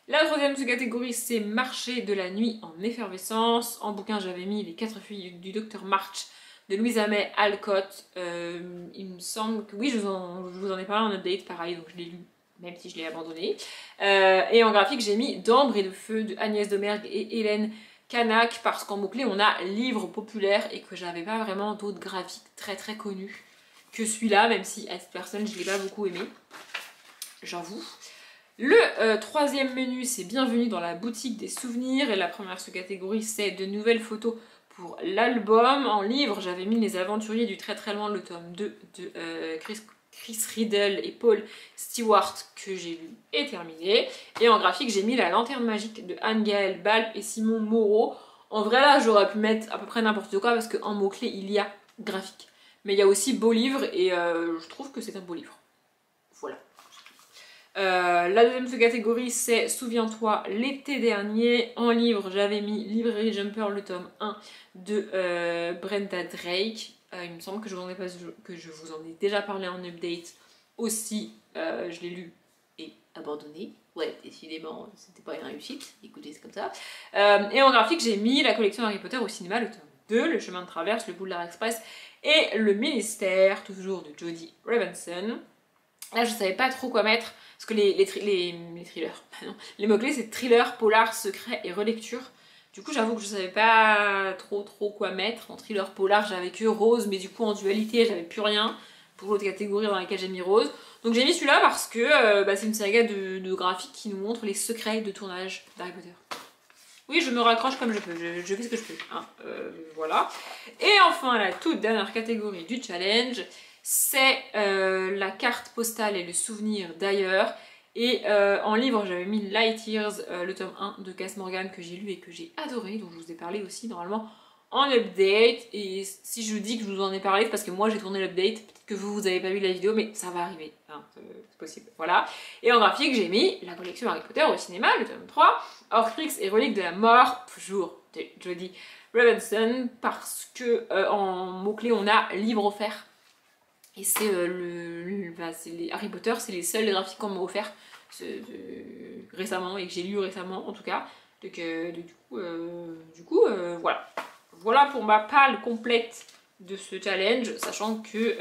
A: La troisième sous-catégorie, c'est Marché de la nuit en effervescence. En bouquin, j'avais mis Les 4 filles du docteur March de Louisa May Alcott. Il me semble que oui, je vous en ai parlé en update, pareil, donc je l'ai lu, même si je l'ai abandonné. Et en graphique, j'ai mis D'ambre et de feu de Agnès Domergue et Hélène Canac, parce qu'en mots-clés, on a livre populaire et que j'avais pas vraiment d'autres graphiques très très connus que celui-là, même si à cette personne, je l'ai pas beaucoup aimé, j'avoue. Le troisième menu, c'est Bienvenue dans la boutique des souvenirs. Et la première sous-catégorie, c'est De nouvelles photos pour l'album. En livre, j'avais mis Les aventuriers du très très loin, le tome 2 de Chris Riddle et Paul Stewart, que j'ai lu et terminé. Et en graphique, j'ai mis La lanterne magique de Anne-Gaëlle Balp et Simon Moreau. En vrai, là, j'aurais pu mettre à peu près n'importe quoi parce qu'en mots-clés, il y a graphique. Mais il y a aussi beau livre et je trouve que c'est un beau livre. Voilà. La deuxième sous-catégorie, c'est Souviens-toi l'été dernier. En livre, j'avais mis Librairie Jumper, le tome 1 de Brenda Drake. Il me semble que je vous en ai déjà parlé en update aussi. Je l'ai lu et abandonné. Ouais, décidément, c'était pas une réussite. Écoutez, c'est comme ça. Et en graphique, j'ai mis la collection Harry Potter au cinéma, le tome 2, Le chemin de traverse, Le Boulevard Express et Le Ministère, toujours de Jodie Revenson. Là, je savais pas trop quoi mettre, parce que les thrillers, les mots-clés, c'est thriller, polar, secret et relecture. Du coup, j'avoue que je savais pas trop quoi mettre. En thriller, polar, j'avais que Rose, mais du coup, en dualité, j'avais plus rien pour l'autre catégorie dans laquelle j'ai mis Rose. Donc j'ai mis celui-là parce que c'est une saga de graphiques qui nous montre les secrets de tournage d'Harry Potter. Oui, je me raccroche comme je peux, je fais ce que je peux. Hein. Voilà. Et enfin, la toute dernière catégorie du challenge, c'est la carte postale et le souvenir d'ailleurs. Et en livre, j'avais mis Light Years, le tome 1 de Cass Morgan que j'ai lu et que j'ai adoré, dont je vous ai parlé aussi normalement en update. Et si je vous dis que je vous en ai parlé, c'est parce que moi j'ai tourné l'update. Peut-être que vous avez pas vu la vidéo, mais ça va arriver. Hein, c'est possible. Voilà. Et en graphique, j'ai mis la collection Harry Potter au cinéma, le tome 3, Horcrux et Reliques de la mort, toujours de Jodie Revenson, parce que en mots-clés, on a livre offert. Et c'est les Harry Potter, c'est les seuls graphiques qu'on m'a offert récemment et que j'ai lu récemment en tout cas. Donc, du coup, voilà. Voilà pour ma palle complète de ce challenge, sachant que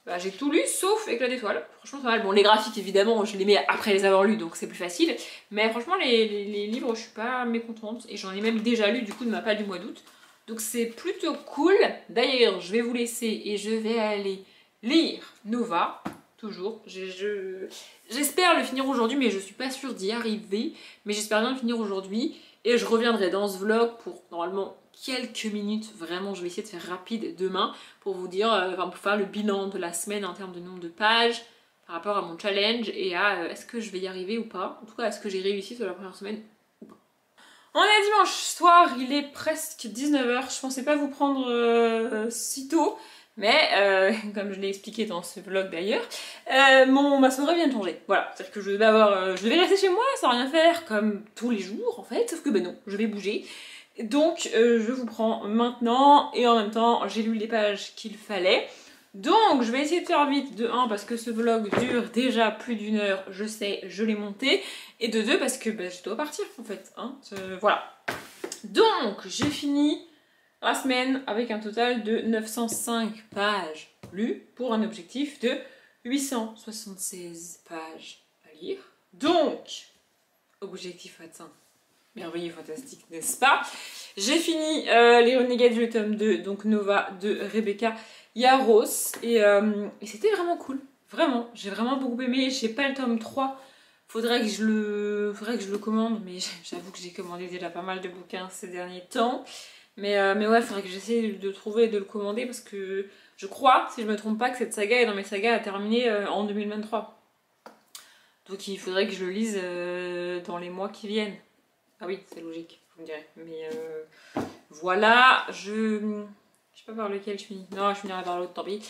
A: bah, j'ai tout lu sauf Éclat d'étoiles. Franchement, c'est pas mal. Bon, les graphiques, évidemment, je les mets après les avoir lus, donc c'est plus facile. Mais franchement, les livres, je suis pas mécontente. Et j'en ai même déjà lu, du coup, de ma palle du mois d'août. Donc c'est plutôt cool. D'ailleurs, je vais vous laisser et je vais aller lire Nova. Toujours. J'espère le finir aujourd'hui, mais je suis pas sûre d'y arriver. Mais j'espère bien le finir aujourd'hui. Et je reviendrai dans ce vlog pour, normalement, quelques minutes. Vraiment, je vais essayer de faire rapide demain pour vous dire, pour faire le bilan de la semaine en termes de nombre de pages par rapport à mon challenge et à est-ce que je vais y arriver ou pas. En tout cas, est-ce que j'ai réussi sur la première semaine ou pas. On est dimanche soir, il est presque 19h. Je pensais pas vous prendre si tôt. Mais, comme je l'ai expliqué dans ce vlog d'ailleurs, ma soirée vient de changer. Voilà, c'est-à-dire que je devais rester chez moi sans rien faire, comme tous les jours en fait, sauf que ben non, je vais bouger. Donc, je vous prends maintenant, et en même temps, j'ai lu les pages qu'il fallait. Donc, je vais essayer de faire vite, de 1, parce que ce vlog dure déjà plus d'1 heure, je sais, je l'ai monté, et de 2, parce que ben, je dois partir en fait, hein, voilà. Donc, j'ai fini la semaine avec un total de 905 pages lues pour un objectif de 876 pages à lire. Donc, objectif atteint. Merveilleux, fantastique, n'est-ce pas? J'ai fini les Renégats du tome 2, donc Nova de Rebecca Yarros. Et c'était vraiment cool. Vraiment, j'ai vraiment beaucoup aimé. J'ai pas le tome 3. Faudrait que je le commande, mais j'avoue que j'ai commandé déjà pas mal de bouquins ces derniers temps. Mais ouais, faudrait que j'essaie de trouver et de le commander parce que je crois, si je me trompe pas, que cette saga est dans mes sagas à terminer en 2023. Donc il faudrait que je le lise dans les mois qui viennent. Ah oui, c'est logique, vous me direz. Mais voilà, je sais pas par lequel je finis. Non, je finirai par l'autre, tant pis.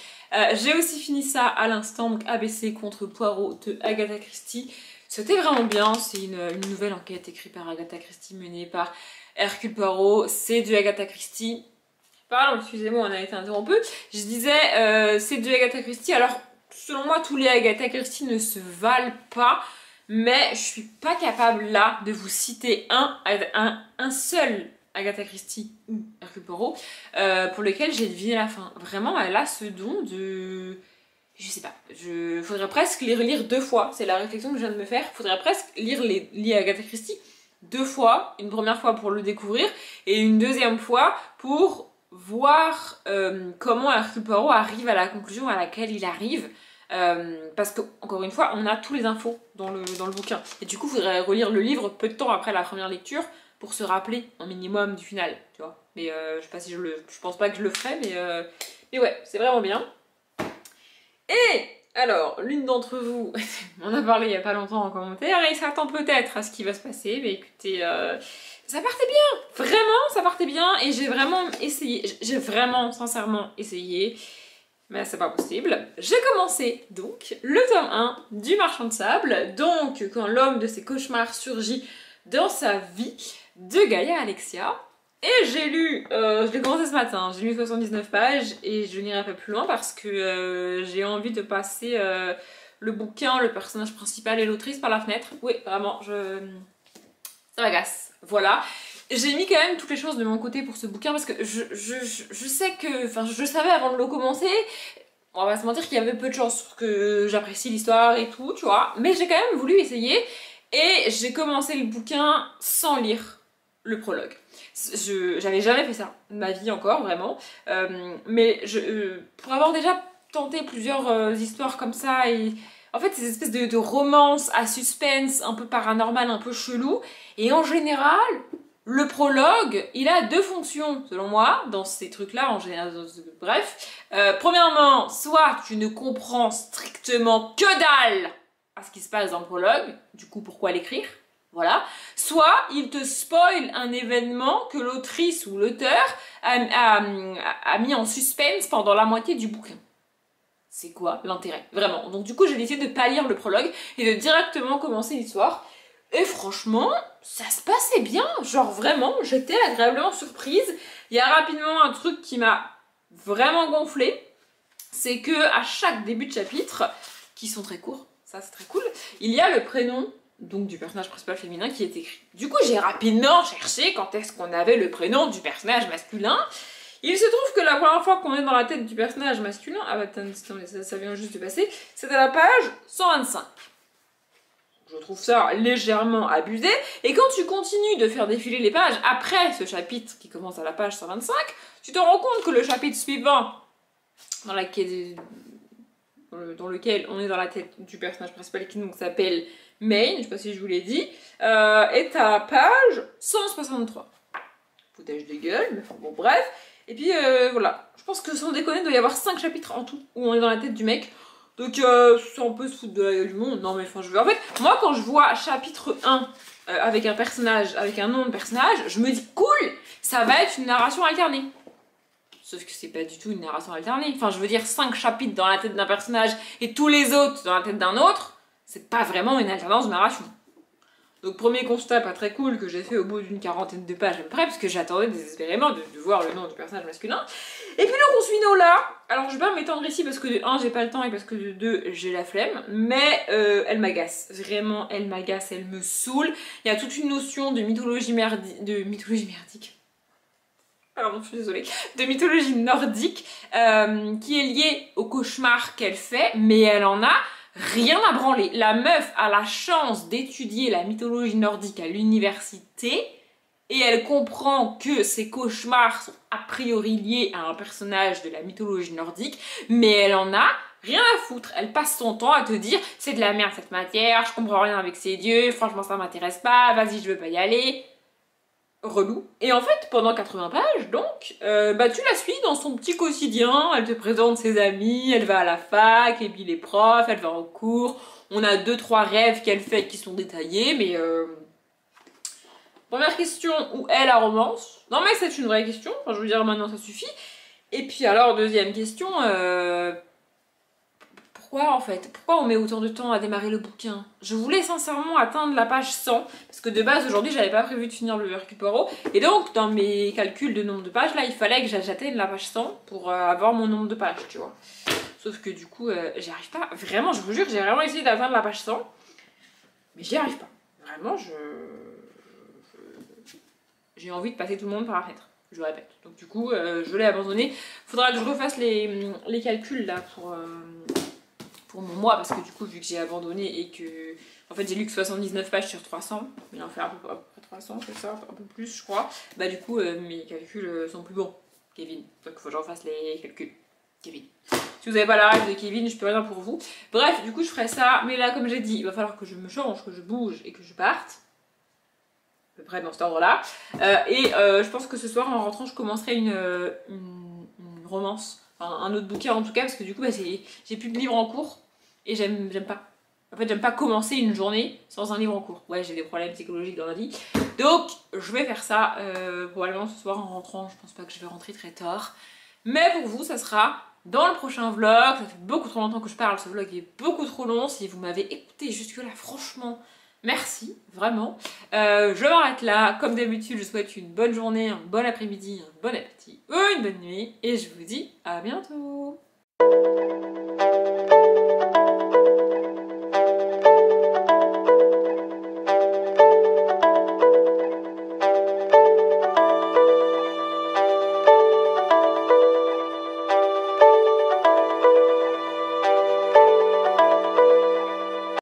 A: J'ai aussi fini ça à l'instant, donc ABC contre Poirot de Agatha Christie. C'était vraiment bien, c'est une nouvelle enquête écrite par Agatha Christie, menée par Hercule Poirot. C'est du Agatha Christie. Pardon, excusez-moi, on a été interrompu. Je disais, c'est du Agatha Christie. Alors, selon moi, tous les Agatha Christie ne se valent pas. Mais je suis pas capable là de vous citer un seul Agatha Christie ou Hercule Poirot pour lequel j'ai deviné la fin. Vraiment, elle a ce don de... Je sais pas, faudrait presque les relire 2 fois. C'est la réflexion que je viens de me faire. Faudrait presque lire les Agatha Christie 2 fois. Une première fois pour le découvrir et une deuxième fois pour voir comment Hercule Poirot arrive à la conclusion à laquelle il arrive. Parce que, encore une fois, on a tous les infos dans le bouquin. Et du coup, il faudrait relire le livre peu de temps après la première lecture pour se rappeler un minimum du final, tu vois. Mais je sais pas si je pense pas que je le ferai, mais ouais, c'est vraiment bien. Et alors, l'une d'entre vous m'en a parlé il y a pas longtemps en commentaire et s'attend peut-être à ce qui va se passer. Mais écoutez, ça partait bien, vraiment, ça partait bien et j'ai vraiment essayé, j'ai vraiment sincèrement essayé. Mais c'est pas possible. J'ai commencé donc le tome 1 du Marchand de Sable, donc quand l'homme de ses cauchemars surgit dans sa vie, de Gaïa Alexia. Et j'ai lu, je l'ai commencé ce matin, j'ai lu 79 pages et je n'irai pas plus loin parce que j'ai envie de passer le bouquin, le personnage principal et l'autrice par la fenêtre. Oui, vraiment, ça m'agace. Voilà. J'ai mis quand même toutes les choses de mon côté pour ce bouquin parce que je sais que... Enfin, je savais avant de le commencer, on va pas se mentir qu'il y avait peu de chances que j'apprécie l'histoire et tout, tu vois. Mais j'ai quand même voulu essayer et j'ai commencé le bouquin sans lire le prologue. J'avais jamais fait ça de ma vie encore, vraiment. Mais pour avoir déjà tenté plusieurs histoires comme ça et... En fait, ces espèces de romances à suspense, un peu paranormal, un peu chelou. Et en général... Le prologue, il a 2 fonctions, selon moi, dans ces trucs-là, en général, bref. Premièrement, soit tu ne comprends strictement que dalle à ce qui se passe dans le prologue, du coup, pourquoi l'écrire? Voilà. Soit il te spoil un événement que l'autrice ou l'auteur a mis en suspense pendant la moitié du bouquin. C'est quoi l'intérêt? Vraiment. Donc du coup, j'ai décidé de ne pas lire le prologue et de directement commencer l'histoire. Et franchement, ça se passait bien, genre vraiment, j'étais agréablement surprise. Il y a rapidement un truc qui m'a vraiment gonflé, c'est que à chaque début de chapitre, qui sont très courts, ça c'est très cool, il y a le prénom donc du personnage principal féminin qui est écrit. Du coup, j'ai rapidement cherché quand est-ce qu'on avait le prénom du personnage masculin. Il se trouve que la première fois qu'on est dans la tête du personnage masculin, ah bah attends, ça vient juste de passer, c'est à la page 125. Je trouve ça légèrement abusé, et quand tu continues de faire défiler les pages après ce chapitre qui commence à la page 125, tu te rends compte que le chapitre suivant, dans lequel on est dans la tête du personnage principal qui donc s'appelle Maine, je sais pas si je vous l'ai dit, est à la page 163. Foutage de gueule, mais enfin bon bref. Et puis voilà, je pense que sans déconner, il doit y avoir 5 chapitres en tout où on est dans la tête du mec. Donc c'est un peu se foutre de la gueule du monde. Non mais enfin je veux... En fait, moi quand je vois chapitre 1 avec un personnage, avec un nom de personnage, je me dis cool, ça va être une narration alternée. Sauf que c'est pas du tout une narration alternée. Enfin je veux dire 5 chapitres dans la tête d'un personnage et tous les autres dans la tête d'un autre, c'est pas vraiment une alternance de narration. Donc premier constat pas très cool que j'ai fait au bout d'une quarantaine de pages à peu près, parce que j'attendais désespérément de voir le nom du personnage masculin. Et puis donc on suit Nola. Alors je vais pas m'étendre ici parce que de 1 j'ai pas le temps et parce que de 2 j'ai la flemme, mais elle m'agace, vraiment elle m'agace, elle me saoule. Il y a toute une notion de mythologie merdique. Pardon, je suis désolée. De mythologie nordique qui est liée au cauchemar qu'elle fait, mais elle en a rien à branler. La meuf a la chance d'étudier la mythologie nordique à l'université et elle comprend que ses cauchemars sont a priori liés à un personnage de la mythologie nordique, mais elle en a rien à foutre. Elle passe son temps à te dire c'est de la merde cette matière, je comprends rien avec ces dieux, franchement ça m'intéresse pas, vas-y je veux pas y aller. Relou. Et en fait, pendant 80 pages, donc, bah tu la suis dans son petit quotidien, elle te présente ses amis, elle va à la fac, et puis les profs, elle va en cours, on a 2-3 rêves qu'elle fait qui sont détaillés, mais première question, où est la romance? Non mais c'est une vraie question, enfin je veux dire maintenant ça suffit. Et puis alors, deuxième question, pourquoi en fait? Pourquoi on met autant de temps à démarrer le bouquin? Je voulais sincèrement atteindre la page 100, parce que de base aujourd'hui j'avais pas prévu de finir le Hercule Poirot, et donc dans mes calculs de nombre de pages là il fallait que j'atteigne la page 100 pour avoir mon nombre de pages, tu vois. Sauf que du coup j'y arrive pas, vraiment je vous jure j'ai vraiment essayé d'atteindre la page 100, mais j'y arrive pas. Vraiment j'ai envie de passer tout le monde par la fenêtre. Je le répète. Donc du coup, je l'ai abandonné. Faudra que je refasse les calculs là pour mon mois, parce que du coup, vu que j'ai abandonné et que... En fait, j'ai lu que 79 pages sur 300. Il en fait à peu près 300, c'est ça, un peu plus, je crois. Bah du coup, mes calculs sont plus bons, Kevin. Donc il faut que je refasse les calculs. Kevin. Si vous n'avez pas la règle de Kevin, je peux rien pour vous. Bref, du coup, je ferai ça. Mais là, comme j'ai dit, il va falloir que je me change, que je bouge et que je parte. À peu près dans cet ordre-là. Je pense que ce soir, en rentrant, je commencerai une romance. Enfin, un autre bouquin en tout cas, parce que du coup, bah, j'ai plus de livres en cours. Et j'aime pas. En fait, j'aime pas commencer une journée sans un livre en cours. Ouais, j'ai des problèmes psychologiques dans la vie. Donc, je vais faire ça probablement ce soir en rentrant. Je pense pas que je vais rentrer très tard. Mais pour vous, ça sera dans le prochain vlog. Ça fait beaucoup trop longtemps que je parle. Ce vlog est beaucoup trop long. Si vous m'avez écouté jusque-là, franchement, merci, vraiment. Je m'arrête là. Comme d'habitude, je vous souhaite une bonne journée, un bon après-midi, un bon appétit ou une bonne nuit. Et je vous dis à bientôt.